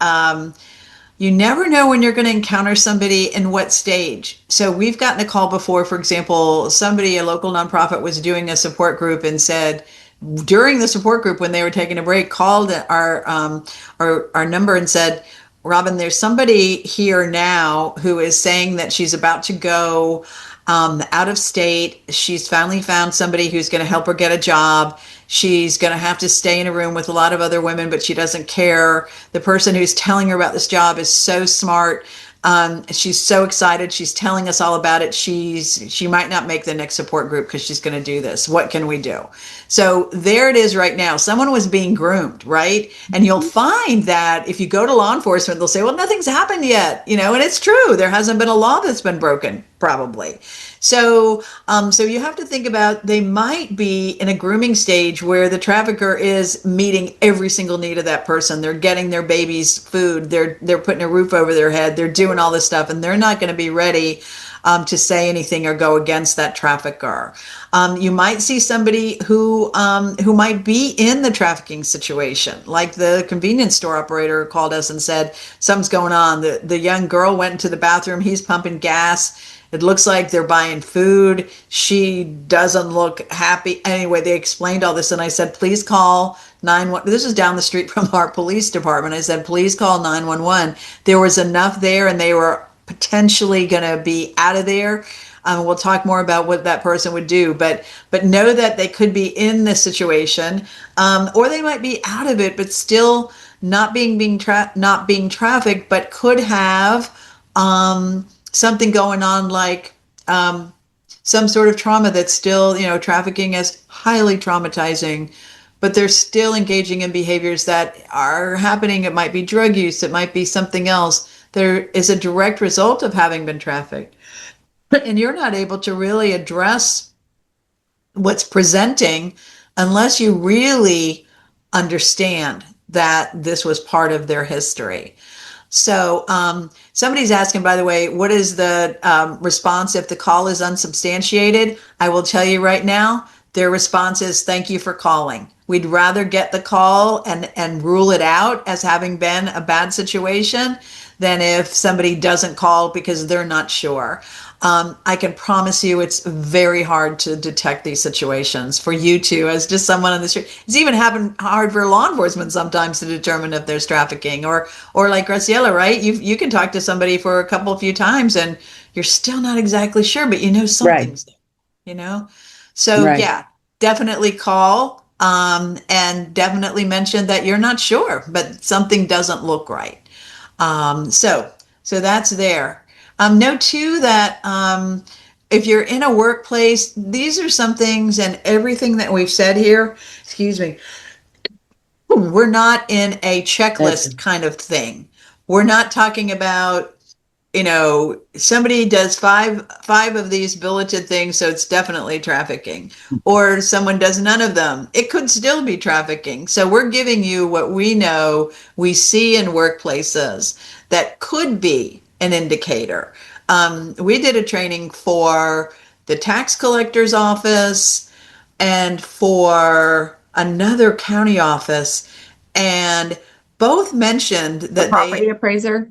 you never know when you're going to encounter somebody in what stage. So we've gotten a call before, for example, a local nonprofit was doing a support group and said, during the support group, when they were taking a break, called our number and said, Robin, there's somebody here now who is saying that she's about to go out of state. She's finally found somebody who's going to help her get a job. She's going to have to stay in a room with a lot of other women, but she doesn't care. The person who's telling her about this job is so smart. She's so excited. She's telling us all about it. She might not make the next support group because she's going to do this. What can we do? So there it is right now. Someone was being groomed, right? And you'll find that if you go to law enforcement, they'll say, well, nothing's happened yet, and it's true. There hasn't been a law that's been broken, probably. So you have to think about, they might be in a grooming stage where the trafficker is meeting every single need of that person. They're getting their babies food. They're putting a roof over their head. They're doing all this stuff, and they're not going to be ready to say anything or go against that trafficker. You might see somebody who might be in the trafficking situation, like the convenience store operator called us and said, something's going on. The young girl went into the bathroom. He's pumping gas. It looks like they're buying food. She doesn't look happy. Anyway, they explained all this, and I said, please call 911. This is down the street from our police department. I said, please call 911. There was enough there, and they were potentially going to be out of there. We'll talk more about what that person would do, but know that they could be in this situation, or they might be out of it, but still not being trafficked, but could have something going on, like some sort of trauma that's still, trafficking is highly traumatizing, but they're still engaging in behaviors that are happening. It might be drug use. It might be something else. There is a direct result of having been trafficked. And you're not able to really address what's presenting unless you really understand that this was part of their history. So somebody's asking, by the way, what is the response if the call is unsubstantiated? I will tell you right now, their response is, thank you for calling. We'd rather get the call and rule it out as having been a bad situation than if somebody doesn't call because they're not sure. I can promise you it's very hard to detect these situations for you too, as just someone on the street. It's even hard for law enforcement sometimes to determine if there's trafficking, or like Graciela, right? You can talk to somebody for a few times and you're still not exactly sure, but something's there, So Right. yeah, definitely call, and definitely mention that you're not sure, but something doesn't look right. So that's there. Note too that if you're in a workplace, these are some things, and everything that we've said here, excuse me, we're not in a checklist kind of thing. We're not talking about, somebody does five of these billeted things, so it's definitely trafficking, or someone does none of them. It could still be trafficking. So we're giving you what we know we see in workplaces that could be an indicator. We did a training for the tax collector's office and for another county office, and both mentioned that Property appraiser.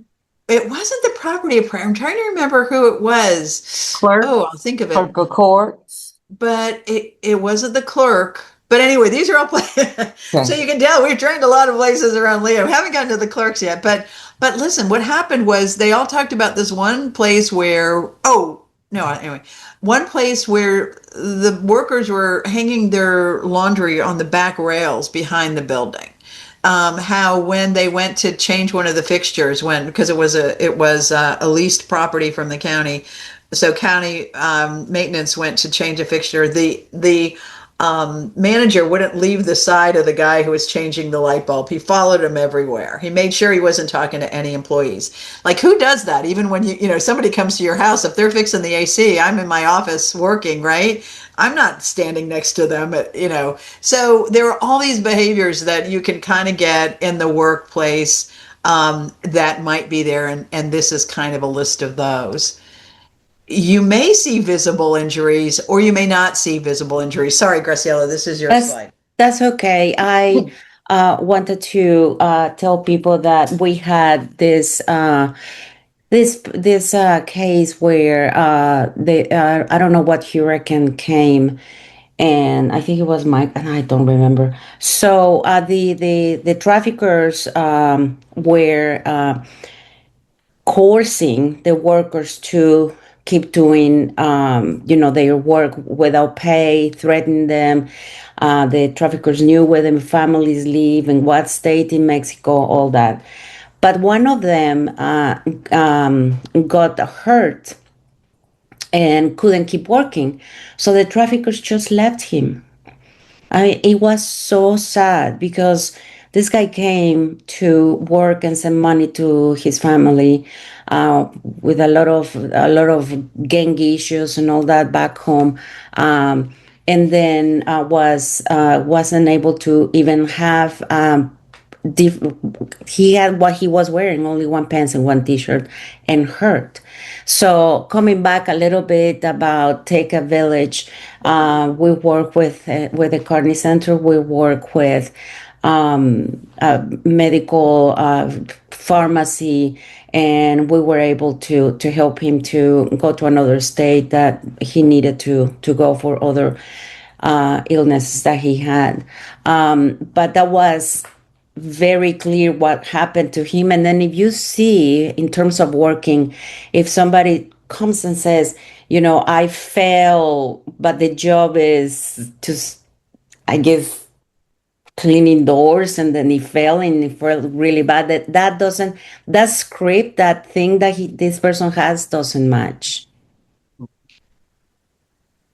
It wasn't the property appraiser. I'm trying to remember who it was. Clerk. Oh, I'll think of it. Clerk of courts. But it wasn't the clerk. But anyway, these are all places. So you can tell we've trained a lot of places around Leo. We haven't gotten to the clerks yet. But listen, what happened was they all talked about this one place where, one place where the workers were hanging their laundry on the back rails behind the building. how when they went to change one of the fixtures, because it was a leased property from the county, so county maintenance went to change a fixture. The manager wouldn't leave the side of the guy who was changing the light bulb. He followed him everywhere. He made sure he wasn't talking to any employees. Like, who does that? Even when somebody comes to your house, if they're fixing the AC, I'm in my office working, right? I'm not standing next to them, So there are all these behaviors that you can kind of get in the workplace that might be there, and this is kind of a list of those. You may see visible injuries or you may not see visible injuries. Sorry, Graciela, this is your slide. That's okay. I wanted to tell people that we had this case where I don't know what hurricane came, and I think it was Mike, and I don't remember. So the traffickers were coercing the workers to keep doing their work without pay, threatening them. The traffickers knew where the families live and what state in Mexico, all that. But one of them got hurt and couldn't keep working, so the traffickers just left him. It was so sad because this guy came to work and send money to his family with a lot of gang issues and all that back home, and then wasn't able to even have. He had what he was wearing, only one pants and one t-shirt, and hurt. So coming back a little bit about Take a Village, we work with the Carney Center. We work with medical pharmacy, and we were able to help him to go to another state that he needed to go for other illnesses that he had. But that was very clear what happened to him. And then if you see in terms of working, if somebody comes and says, I fail, but the job is just, I guess, cleaning doors, and then he fell and he felt really bad, that doesn't, that script, that thing that this person has doesn't match.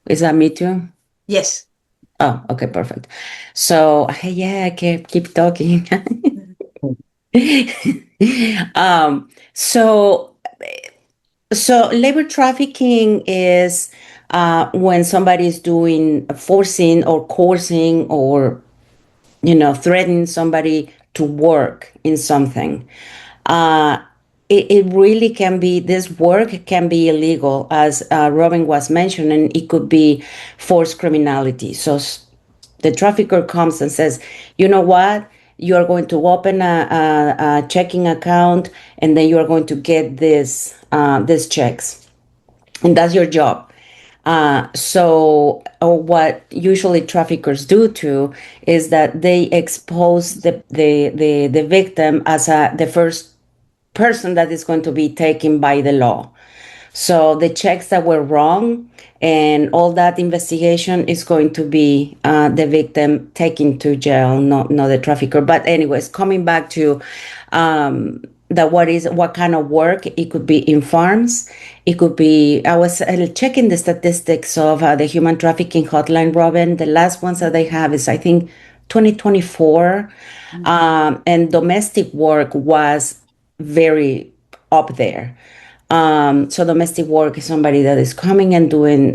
Is that me too? Yes. Oh, okay, perfect. So yeah, I can keep talking. So labor trafficking is when somebody is doing forcing or coercing or threatening somebody to work in something. It really can be, this work can be illegal, as Robin was mentioning. It could be forced criminality. So the trafficker comes and says, you know what? You are going to open a checking account, and then you are going to get these checks. And that's your job. So what usually traffickers do too is that they expose the victim as the first person that is going to be taken by the law. So the checks that were wrong and all that investigation is going to be the victim taken to jail, not the trafficker. But anyways, coming back to what kind of work. It could be in farms. It could be, I was checking the statistics of the human trafficking hotline, Robin. The last ones that they have is, I think, 2024. And domestic work was very up there. So domestic work is somebody that is coming and doing,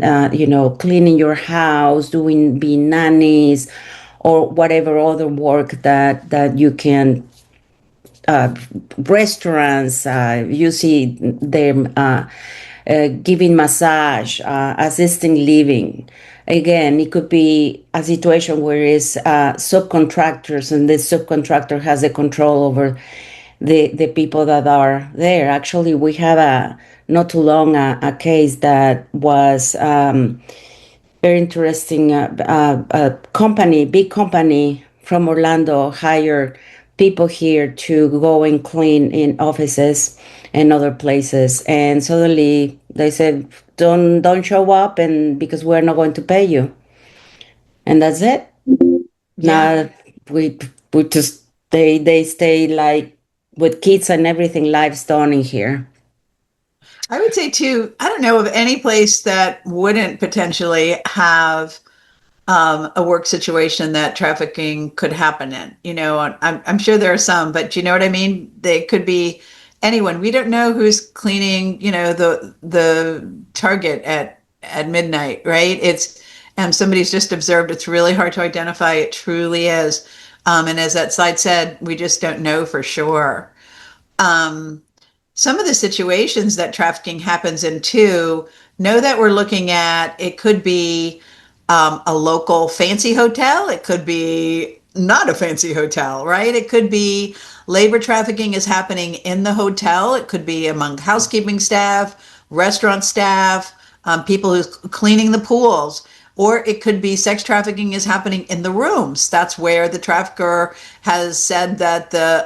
cleaning your house, being nannies, or whatever other work that you can. Restaurants, you see them giving massage, assisting living. Again, it could be a situation where it's subcontractors, and the subcontractor has the control over the people that are there. Actually, we had not too long a case that was very interesting. A big company from Orlando hired people here to go and clean in offices and other places, and suddenly they said, don't show up, and because we're not going to pay you. And that's it. Yeah. Now we just They stay like with kids and everything, live's done in here. I would say too, I don't know of any place that wouldn't potentially have a work situation that trafficking could happen in. You know, I'm sure there are some, but you know what I mean? They could be anyone. We don't know who's cleaning, you know, the Target at midnight, right? It's somebody's just observed. It's really hard to identify. It truly is. And as that slide said, we just don't know for sure. Um, some of the situations that trafficking happens in too, know that we're looking at, it could be a local fancy hotel. It could be not a fancy hotel, right? It could be labor trafficking is happening in the hotel. It could be among housekeeping staff, restaurant staff, people who's cleaning the pools. Or it could be sex trafficking is happening in the rooms. That's where the trafficker has said that the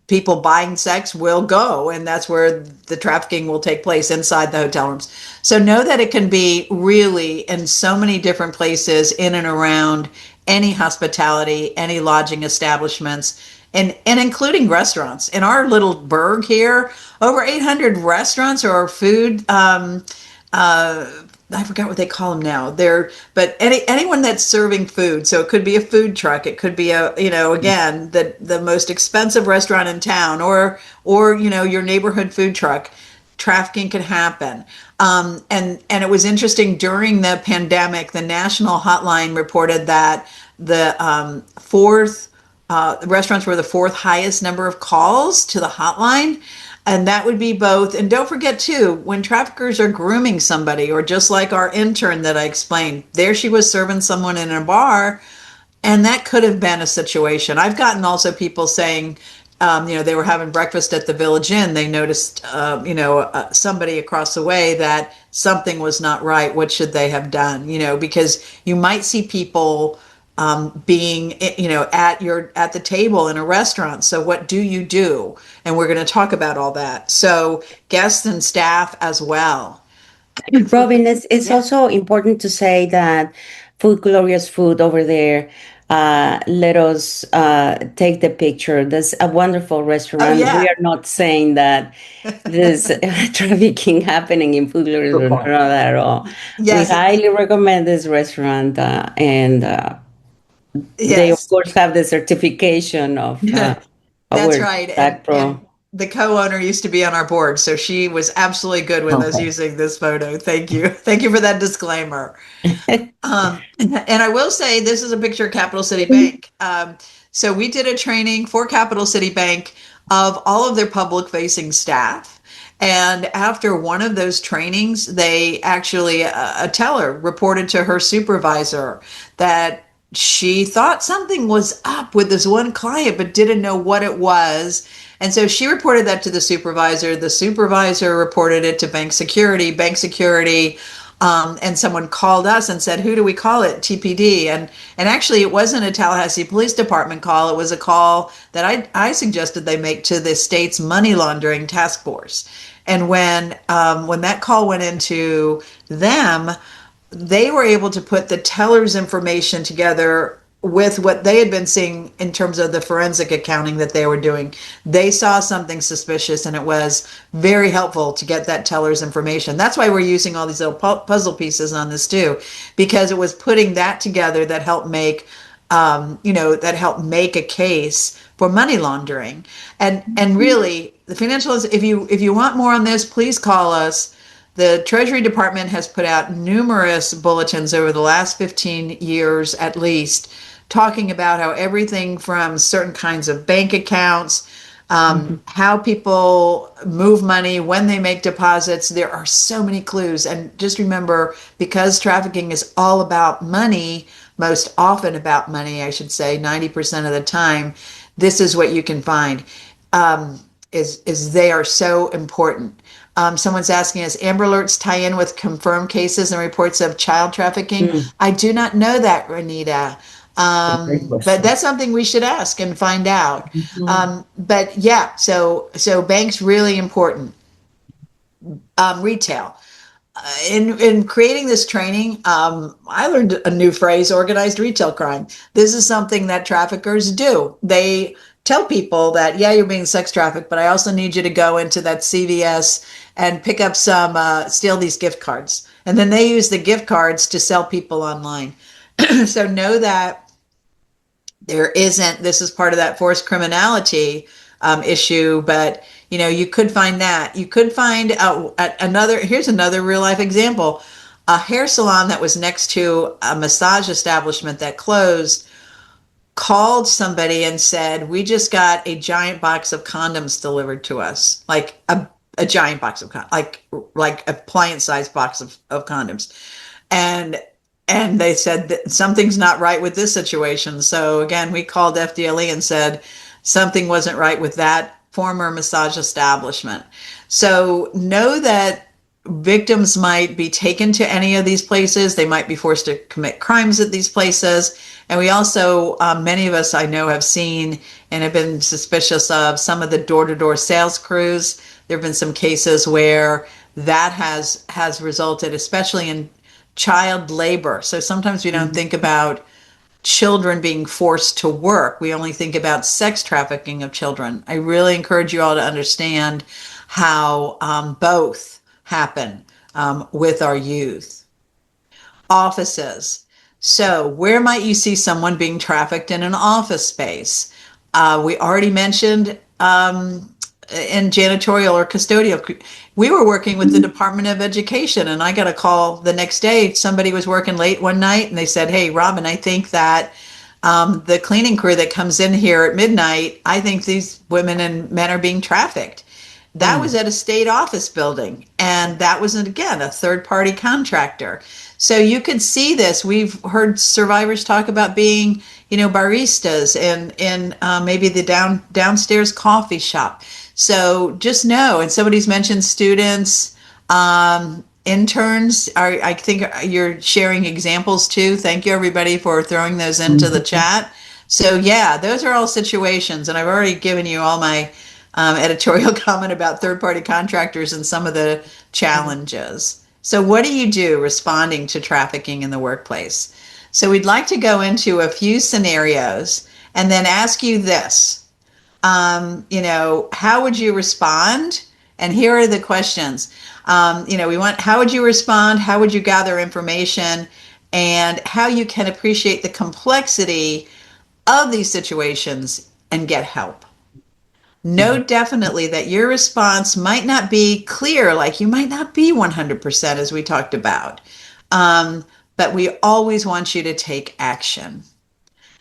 people buying sex will go, and that's where the trafficking will take place, inside the hotel rooms. So know that it can be really in so many different places in and around any hospitality, any lodging establishments, and including restaurants. In our little burg here, over 800 restaurants or food I forgot what they call them now. But anyone that's serving food. So it could be a food truck. It could be again, the most expensive restaurant in town, or your neighborhood food truck. Trafficking can happen. And it was interesting during the pandemic, the national hotline reported that the fourth restaurants were the fourth highest number of calls to the hotline. And that would be both. And don't forget too, when traffickers are grooming somebody, or just like our intern that I explained, there she was serving someone in a bar, and that could have been a situation. I've gotten also people saying, they were having breakfast at the Village Inn. They noticed, somebody across the way, that something was not right. What should they have done? Because you might see people being, at the table in a restaurant. So what do you do? And we're going to talk about all that. So guests and staff as well. Robin, it's also important to say that Food Glorious Food over there, let us take the picture. There's a wonderful restaurant. Oh, yeah. We are not saying that there's trafficking happening in Food Glorious Food, not at all. Yes. We highly recommend this restaurant, and they, of Yes. course, have the certification of That's right. STACPRO. And the co-owner used to be on our board, so she was absolutely good with us using this photo. Thank you. Thank you for that disclaimer. And I will say, this is a picture of Capital City Bank. So we did a training for Capital City Bank of all of their public-facing staff. And after one of those trainings, they actually, a teller reported to her supervisor that she thought something was up with this one client, but didn't know what it was. And so she reported that to the supervisor. The supervisor reported it to bank security. And someone called us and said, who do we call it? TPD. And actually, it wasn't a Tallahassee Police Department call. It was a call that I suggested they make to the state's money laundering task force. And when that call went into them, they were able to put the teller's information together with what they had been seeing in terms of the forensic accounting that they were doing. They saw something suspicious, and it was very helpful to get that teller's information. That's why we're using all these little puzzle pieces on this too, because it was putting that together that helped make a case for money laundering. And really, the financial, if you want more on this, please call us. The Treasury Department has put out numerous bulletins over the last 15 years at least, talking about how everything from certain kinds of bank accounts, how people move money, when they make deposits. There are so many clues. And just remember, because trafficking is all about money, most often about money, I should say, 90% of the time, this is what you can find, is they are so important. Someone's asking us, Amber Alerts tie in with confirmed cases and reports of child trafficking? I do not know that, Renita. But that's something we should ask and find out. But yeah, so banks really important. Retail. in creating this training, I learned a new phrase: organized retail crime. This is something that traffickers do. They tell people that, yeah, you're being sex trafficked, but I also need you to go into that CVS and pick up some, steal these gift cards. And then they use the gift cards to sell people online. So know that there isn't, this is part of that forced criminality issue, but you could find that. You could find here's another real life example. A hair salon that was next to a massage establishment that closed called somebody and said, we just got a giant box of condoms delivered to us, like a giant box of like appliance sized box of condoms. And they said that something's not right with this situation. So again, we called FDLE and said something wasn't right with that former massage establishment. So know that victims might be taken to any of these places. They might be forced to commit crimes at these places. And we also, many of us I know have seen and have been suspicious of some of the door-to-door sales crews. There have been some cases where that has resulted, especially in child labor. So sometimes we don't think about children being forced to work. We only think about sex trafficking of children. I really encourage you all to understand how both happen with our youth. Offices. So where might you see someone being trafficked in an office space? We already mentioned in janitorial or custodial. We were working with the Department of Education, and I got a call the next day. Somebody was working late one night, and they said, hey, Robin, I think that the cleaning crew that comes in here at midnight, I think these women and men are being trafficked. That was at a state office building, and that was, again, a third-party contractor. So you could see this. We've heard survivors talk about being, baristas in maybe the downstairs coffee shop. So just know, and somebody's mentioned students, interns. I think you're sharing examples too. Thank you, everybody, for throwing those into the chat. So yeah, those are all situations, and I've already given you all my editorial comment about third-party contractors and some of the challenges. So what do you do responding to trafficking in the workplace? So we'd like to go into a few scenarios and then ask you this. How would you respond? And here are the questions. We want, how would you respond? How would you gather information? And how you can appreciate the complexity of these situations and get help. Know definitely that your response might not be clear, like you might not be 100% as we talked about, but we always want you to take action.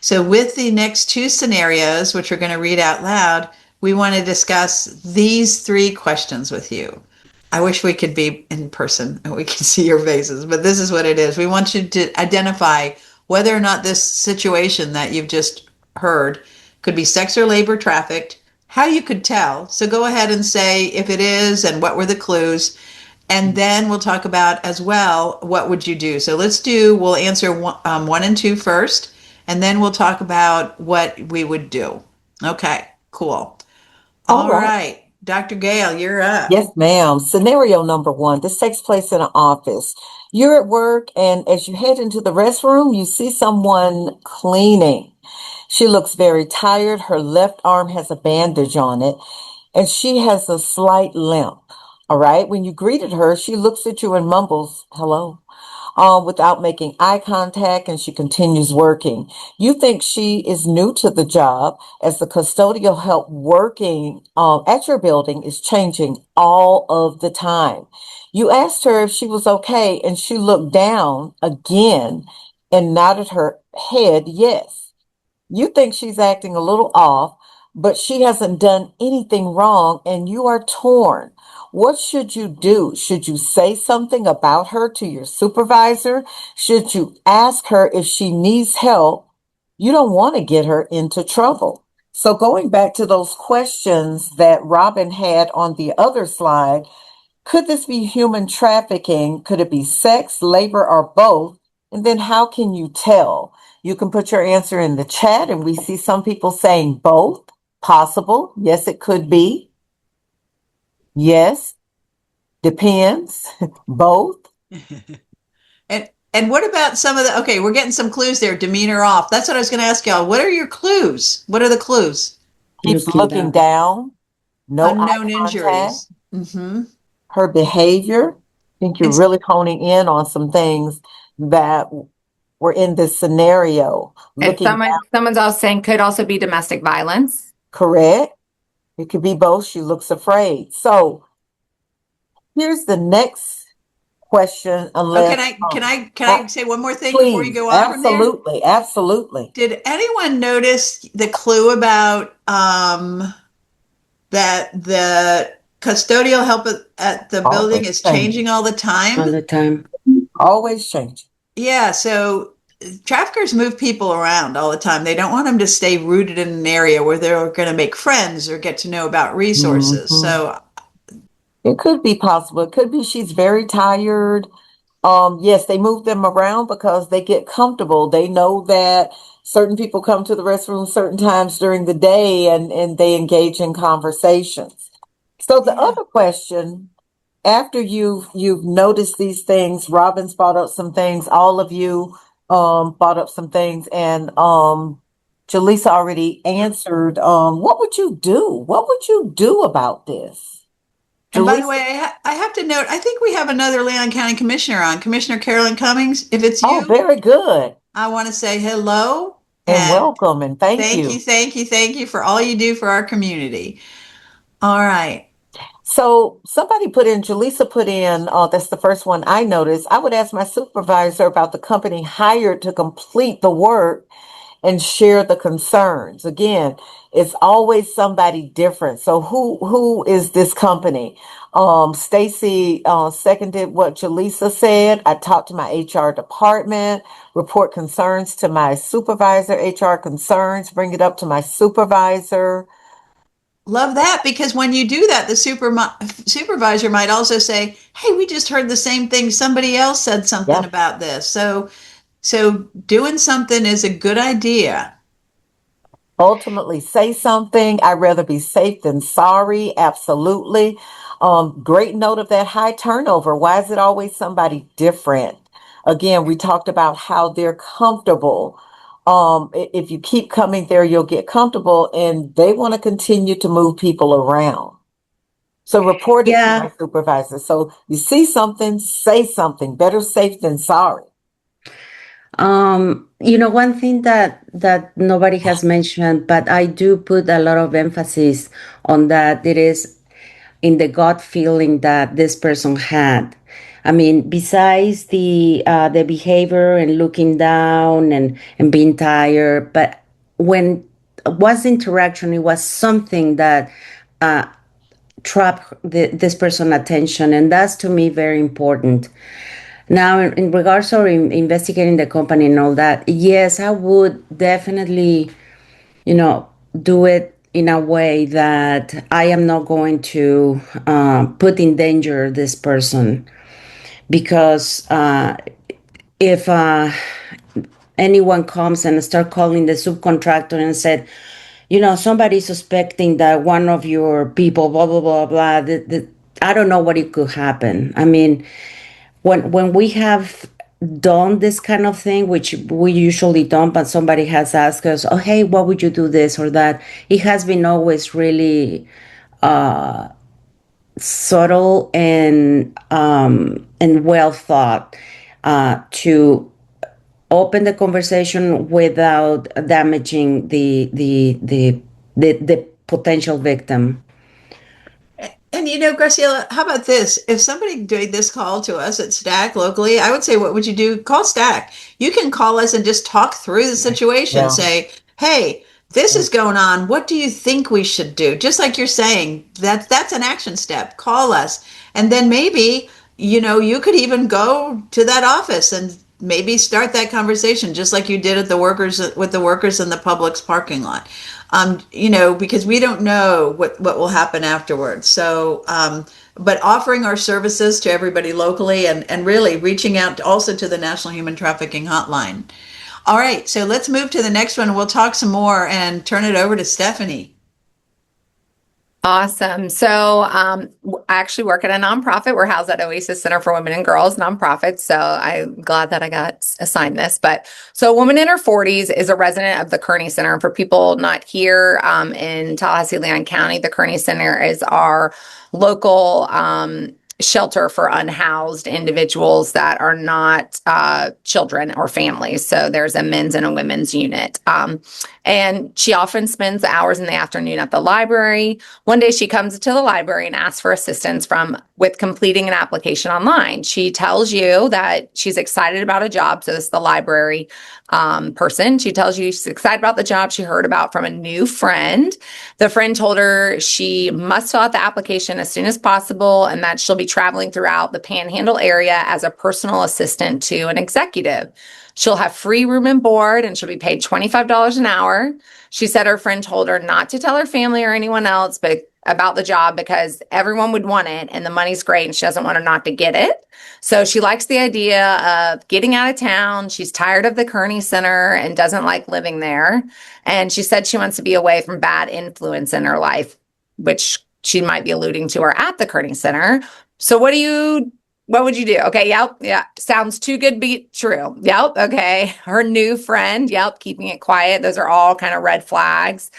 So with the next two scenarios, which we're going to read out loud, we want to discuss these three questions with you. I wish we could be in person and we could see your faces, but this is what it is. We want you to identify whether or not this situation that you've just heard could be sex or labor trafficked, how you could tell. So go ahead and say if it is and what were the clues. And then we'll talk about as well, what would you do? So we'll answer one and two first, and then we'll talk about what we would do. Okay, cool. All right. Dr. Gale, you're up. Yes, ma'am. Scenario number one. This takes place in an office. You're at work, and as you head into the restroom, you see someone cleaning. She looks very tired. Her left arm has a bandage on it, and she has a slight limp. All right. When you greeted her, she looks at you and mumbles, hello, without making eye contact, and she continues working. You think she is new to the job, as the custodial help working at your building is changing all of the time. You asked her if she was okay, and she looked down again and nodded her head yes. You think she's acting a little off, but she hasn't done anything wrong, and you are torn. What should you do? Should you say something about her to your supervisor? Should you ask her if she needs help? You don't want to get her into trouble. So going back to those questions that Robin had on the other slide, could this be human trafficking? Could it be sex, labor, or both? And then how can you tell? You can put your answer in the chat, and we see some people saying both. Possible. Yes, it could be. Yes. Depends. Both. And what about some of the, okay, we're getting some clues there, demeanor off. That's what I was going to ask y'all. What are your clues? What are the clues? Keeps Looking looking down. down, no eye Unknown contact, injuries. Hmm. her behavior. I think you're It's, really honing in on some things that were in this scenario. It's Looking down, someone's also saying could also be domestic violence. correct? It could be both. She looks afraid. So here's the next question, oh, unless, can uh, I say one more thing before you please, go on from there? absolutely, absolutely. Did anyone notice the clue about that the custodial help at the building Always is changing, changing all the All time? the time. always changing. Yeah, so traffickers move people around all the time. They don't want them to stay rooted in an area where they're going to make friends or get to know about resources. Mhm. So, It could be possible. It could be she's very tired. Yes, they move them around because they get comfortable. They know that certain people come to the restroom certain times during the day and they engage in conversations. So the yeah. other question, after you've noticed these things, Robin's brought up some things, all of you brought up some things, and Jaleesa already answered. What would you do? What would you do about this? And by the Jaleesa? way, I have to note, I think we have another Leon County Commissioner on, Commissioner Carolyn Cummings. If it's Oh, you, very good. I want to say hello And and welcome and thank thank you, you. thank you, thank you for all you do for our community. All right. So somebody put in, Jaleesa put in, that's the first one I noticed. I would ask my supervisor about the company hired to complete the work and share the concerns. Again, it's always somebody different. So who is this company? Stacy seconded what Jaleesa said. I talked to my HR department, report concerns to my supervisor, HR concerns, bring it up to my supervisor. Love that because when you do that, the supervisor might also say, "Hey, we just heard the same thing. Somebody else said something Yeah. about this." So doing something is a good idea. Ultimately say something. I'd rather be safe than sorry. Absolutely. Great note of that high turnover. Why is it always somebody different? Again, we talked about how they're comfortable. If you keep coming there, you'll get comfortable, and they want to continue to move people around. So report it to Yeah. my supervisor. So you see something, say something. Better safe than sorry. One thing that nobody has mentioned, but I do put a lot of emphasis on that, it is in the gut feeling that this person had. I mean, besides the behavior and looking down and being tired, but when was interaction, it was something that trapped this person attention, and that's to me very important. Now, in regards to investigating the company and all that, yes, I would definitely, do it in a way that I am not going to put in danger this person. Because if anyone comes and start calling the subcontractor and said, somebody suspecting that one of your people, blah, blah, blah, blah, I don't know what it could happen. I mean, when we have done this kind of thing, which we usually don't, but somebody has asked us, oh, hey, what would you do this or that? It has been always really subtle and well thought to open the conversation without damaging the potential victim. And Graciela, how about this? If somebody doing this call to us at STAC locally, I would say, what would you do? Call STAC. You can call us and just talk through the situation. Yeah. Say, hey, this is going on. What do you think we should do? Just like you're saying, that's an action step. Call us. And then maybe, you could even go to that office and maybe start that conversation just like you did at the workers with the workers in the Publix parking lot. Because we don't know what will happen afterwards. So, but offering our services to everybody locally and really reaching out also to the National Human Trafficking Hotline. All right, so let's move to the next one. We'll talk some more and turn it over to Stephanie. Awesome. So, I actually work at a nonprofit. We're housed at Oasis Center for Women and Girls nonprofit. So I'm glad that I got assigned this. But so a woman in her 40s is a resident of the Kearney Center. And for people not here in Tallahassee, Leon County, the Kearney Center is our local shelter for unhoused individuals that are not children or families. So there's a men's and a women's unit. And she often spends hours in the afternoon at the library. One day she comes to the library and asks for assistance with completing an application online. She tells you that she's excited about a job. So this is the library person. She tells you she's excited about the job she heard about from a new friend. The friend told her she must fill out the application as soon as possible and that she'll be traveling throughout the Panhandle area as a personal assistant to an executive. She'll have free room and board and she'll be paid $25 an hour. She said her friend told her not to tell her family or anyone else about the job because everyone would want it and the money's great and she doesn't want her not to get it. So she likes the idea of getting out of town. She's tired of the Kearney Center and doesn't like living there. And she said she wants to be away from bad influence in her life, which she might be alluding to her at the Kearney Center. So what would you do? Okay. Yep. Yeah. Sounds too good to be true. Yep. Okay. Her new friend. Yep. Keeping it quiet. Those are all kind of red flags.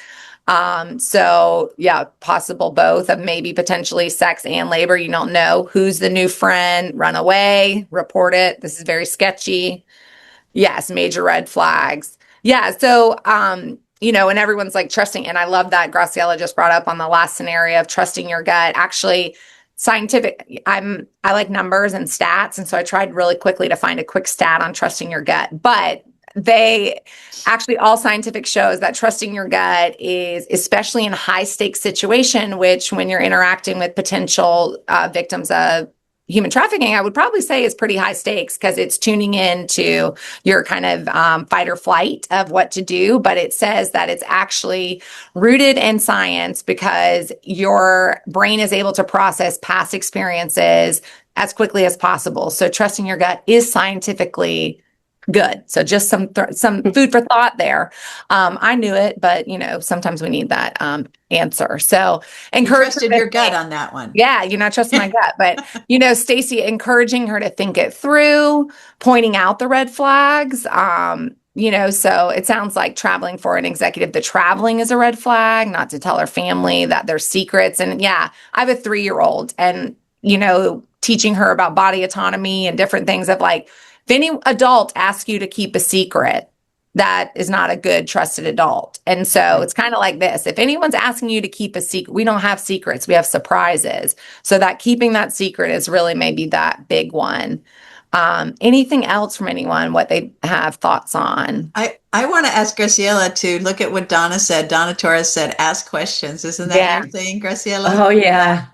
So yeah, possible both of maybe potentially sex and labor. You don't know who's the new friend. Run away, report it. This is very sketchy. Yes. Major red flags. Yeah. So, and everyone's like trusting. And I love that Graciela just brought up on the last scenario of trusting your gut. Actually, scientific, I like numbers and stats. And so I tried really quickly to find a quick stat on trusting your gut, but they actually all scientific shows that trusting your gut is especially in high stakes situation, which when you're interacting with potential victims of human trafficking, I would probably say is pretty high stakes because it's tuning into your kind of fight or flight of what to do. But it says that it's actually rooted in science because your brain is able to process past experiences as quickly as possible. So trusting your gut is scientifically good. So just some food for thought there. I knew it, but sometimes we need that answer. So encourage You trusted your gut on that one. Yeah, you're not trusting my gut, but Stacy, encouraging her to think it through, pointing out the red flags. So it sounds like traveling for an executive, the traveling is a red flag, not to tell her family that there's secrets. And yeah, I have a 3-year-old and, teaching her about body autonomy and different things of like, if any adult asks you to keep a secret, that is not a good trusted adult. And so it's kind of like this. If anyone's asking you to keep a secret, we don't have secrets, we have surprises. So that keeping that secret is really maybe that big one. Anything else from anyone, what they have thoughts on? I want to ask Graciela to look at what Donna said. Donna Torres said, ask questions. Isn't that your thing, Graciela? Oh, yeah.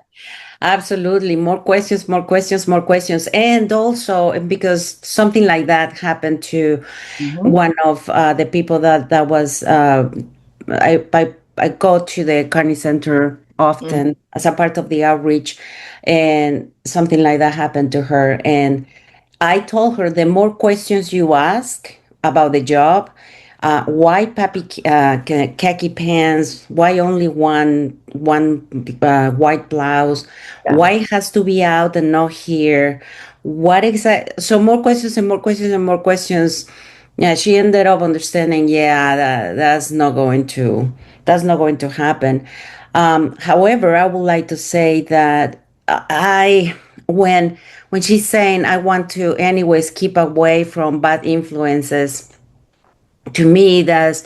Absolutely. More questions, more questions, more questions. And also because something like that happened to one of the people that was, I go to the Kearney Center often as a part of the outreach, and something like that happened to her. And I told her the more questions you ask about the job, why khaki pants? Why only one white blouse? Yeah. Why it has to be out and not here? What exactly? So more questions and more questions and more questions. Yeah, she ended up understanding. Yeah, that's not going to happen. However, I would like to say that when she's saying I want to anyways keep away from bad influences, to me that's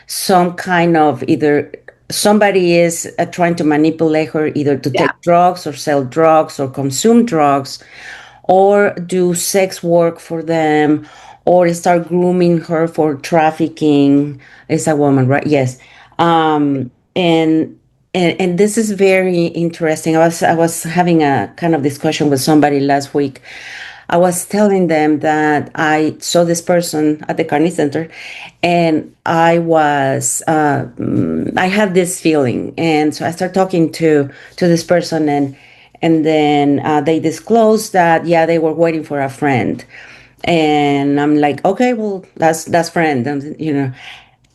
some kind of either somebody is trying to manipulate her either to take drugs or sell drugs or consume drugs or do sex work for them or start grooming her for trafficking. It's a woman, right? Yes. And this is very interesting. I was having a kind of discussion with somebody last week. I was telling them that I saw this person at the Kearney Center, and I had this feeling, and so I started talking to this person, and then they disclosed that they were waiting for a friend, and I'm like, okay, well that's friend, and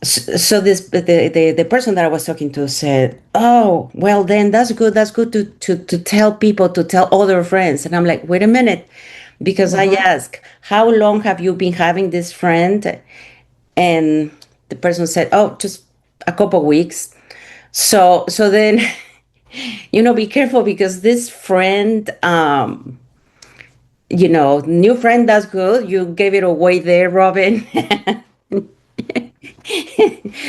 So the person that I was talking to said, "Oh, well, then that's good. That's good to tell people, to tell other friends." And I'm like, "Wait a minute," because I asked, "How long have you been having this friend?" And the person said, "Oh, just a couple weeks." So then, be careful, because this friend, new friend, that's good. You gave it away there, Robin.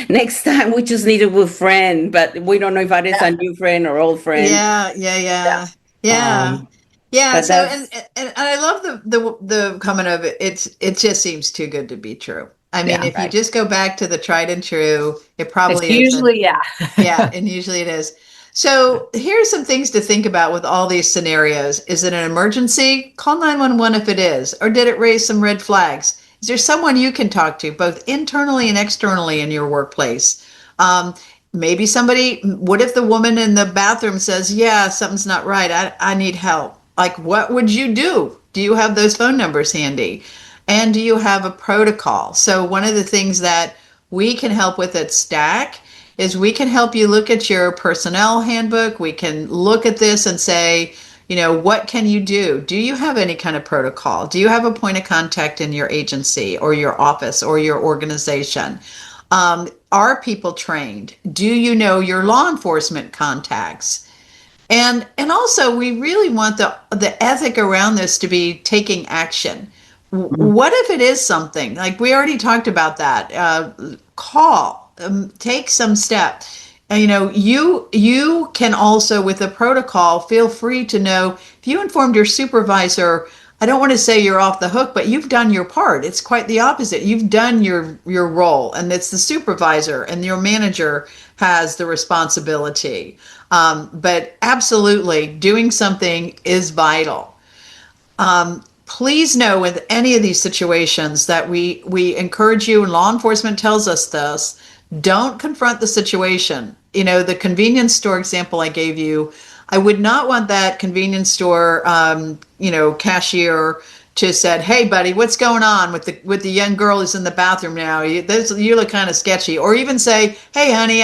Next time we just need a good friend, but we don't know if that is a new friend or old friend. Yeah, yeah, yeah, yeah, Um, yeah. but So, and, that's, and I love the comment of it. It just seems too good to be true. I mean, Yeah. if you right. just go back to the tried and true, it It's probably isn't. usually, yeah. Yeah, and usually it is. So here's some things to think about with all these scenarios. Is it an emergency? Call 911 if it is. Or did it raise some red flags? Is there someone you can talk to, both internally and externally in your workplace? Um, Maybe somebody, what if the woman in the bathroom says, yeah, something's not right. I need help. Like, what would you do? Do you have those phone numbers handy? And do you have a protocol? So one of the things that we can help with at STAC is we can help you look at your personnel handbook. We can look at this and say, what can you do? Do you have any kind of protocol? Do you have a point of contact in your agency or your office or your organization? Are people trained? Do you know your law enforcement contacts? And also, we really want the ethic around this to be taking action. What if it is something like we already talked about that? Call, take some step. And, you can also, with a protocol, feel free to know if you informed your supervisor. I don't want to say you're off the hook, but you've done your part. It's quite the opposite. You've done your role, and it's the supervisor and your manager has the responsibility. But absolutely, doing something is vital. Please know, with any of these situations, that we encourage you, and law enforcement tells us this, don't confront the situation. The convenience store example I gave you, I would not want that convenience store cashier to said, hey buddy, what's going on with the young girl who's in the bathroom now? You look kind of sketchy. Or even say, hey honey,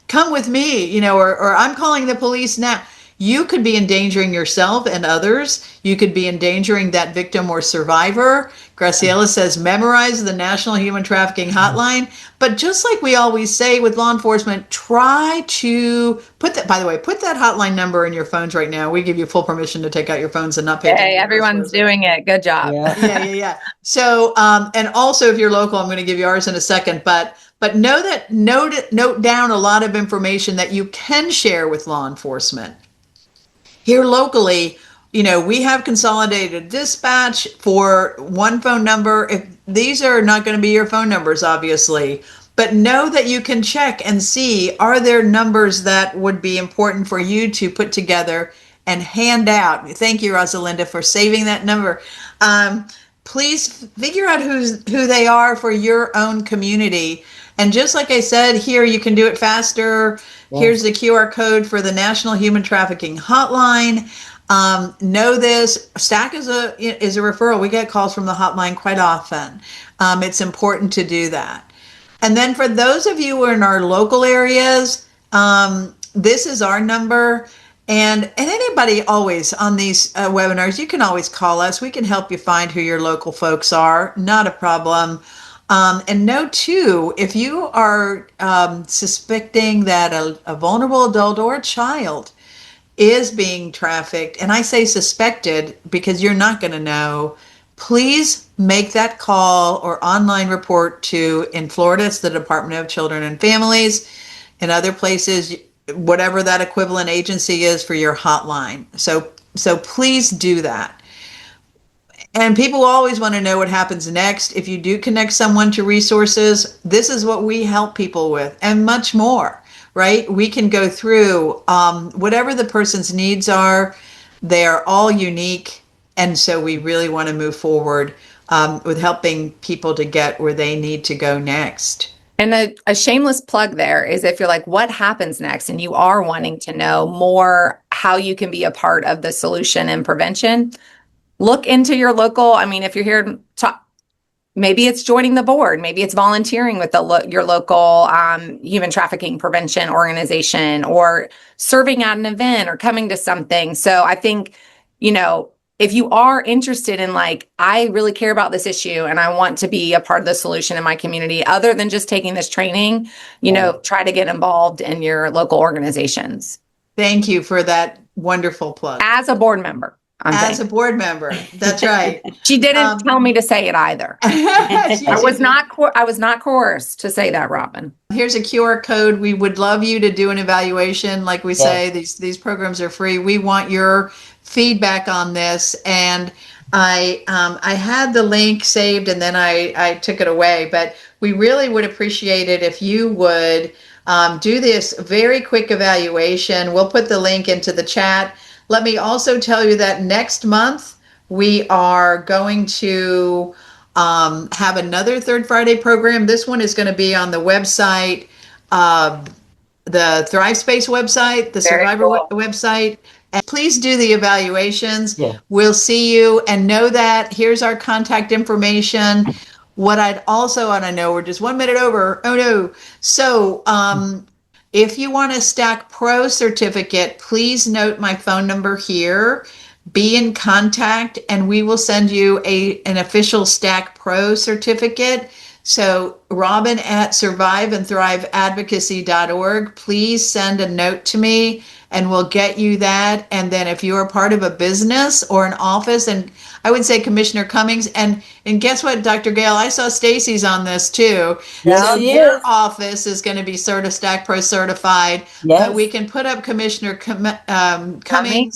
come with me, or I'm calling the police now. You could be endangering yourself and others. You could be endangering that victim or survivor. Graciela says, memorize the National Human Trafficking Hotline. But just like we always say with law enforcement, try to put that hotline number in your phones right now. We give you full permission to take out your phones and not pay attention Hey, to everyone's passwords. doing it. Good job. Yeah. Yeah. So, and also if you're local, I'm going to give you ours in a second, but note down a lot of information that you can share with law enforcement. Here locally, we have consolidated dispatch for one phone number. If these are not going to be your phone numbers, obviously, but know that you can check and see, are there numbers that would be important for you to put together and hand out. Thank you, Rosalinda, for saving that number. Please figure out who they are for your own community. And just like I said, here you can do it faster. Yes. Here's the QR code for the National Human Trafficking Hotline. Know this, STAC is a referral. We get calls from the hotline quite often. It's important to do that. And then for those of you who are in our local areas, this is our number. And anybody always on these webinars, you can always call us. We can help you find who your local folks are. Not a problem. And know too, if you are suspecting that a vulnerable adult or a child is being trafficked, and I say suspected because you're not going to know, please make that call or online report to, in Florida, it's the Department of Children and Families. In other places, whatever that equivalent agency is for your hotline. So please do that. And people always want to know what happens next. If you do connect someone to resources, this is what we help people with and much more, right? We can go through whatever the person's needs are. They are all unique. And so we really want to move forward with helping people to get where they need to go next. And a shameless plug there is, if you're like, what happens next? And you are wanting to know more how you can be a part of the solution and prevention, look into your local. I mean, if you're here, maybe it's joining the board, maybe it's volunteering with your local human trafficking prevention organization, or serving at an event or coming to something. So I think, if you are interested in like, I really care about this issue and I want to be a part of the solution in my community, other than just taking this training, try to get involved in your local organizations. Thank you for that wonderful plug. As a board member. As a board member, that's right. She didn't tell me to say it either. I was not coerced to say that, Robin. Here's a QR code. We would love you to do an evaluation. Like we say, these programs are free. We want your feedback on this. And I had the link saved and then I took it away. But we really would appreciate it if you would do this very quick evaluation. We'll put the link into the chat. Let me also tell you that next month we are going to have another Third Friday program. This one is going to be on the website, the Thrive Space website, the Survivor website. And please do the evaluations. Yeah. We'll see you, and know that here's our contact information. What I'd also want to know, we're just 1 minute over. Oh no. So, if you want a STACPRO certificate, please note my phone number here. Be in contact and we will send you an official STACPRO certificate. So Robin at surviveandthriveadvocacy.org, please send a note to me and we'll get you that. And then if you're part of a business or an office, and I would say Commissioner Cummings, and guess what, Dr. Gale, I saw Stacy's on this too. So your office is going to be STACPRO certified. Yes. But we can put up Commissioner Cummings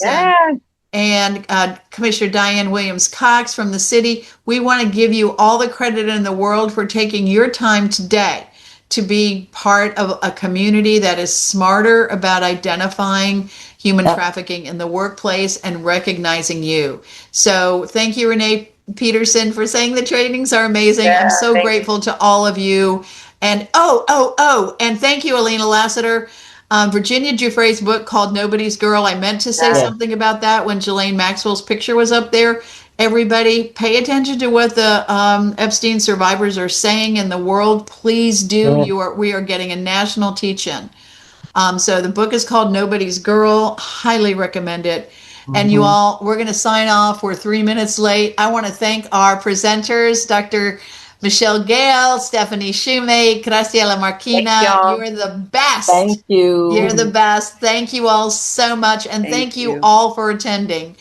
and Commissioner Diane Williams-Cox from the city. We want to give you all the credit in the world for taking your time today to be part of a community that is smarter about identifying human trafficking in the workplace and recognizing you. So thank you, Renee Peterson, for saying the trainings are amazing. I'm so grateful to all of you. And and thank you, Alina Lassiter. Virginia Giuffre's book called Nobody's Girl. I meant to say something about that when Ghislaine Maxwell's picture was up there. Everybody, pay attention to what the Epstein survivors are saying in the world. Please do. We are getting a national teach-in. So the book is called Nobody's Girl. Highly recommend it. And you all, we're going to sign off. We're 3 minutes late. I want to thank our presenters, Dr. Michelle Gale, Stephanie Shoemake, Graciela Marquina. You're the best. Thank you. You're the best. Thank you all so much. And thank you all for attending.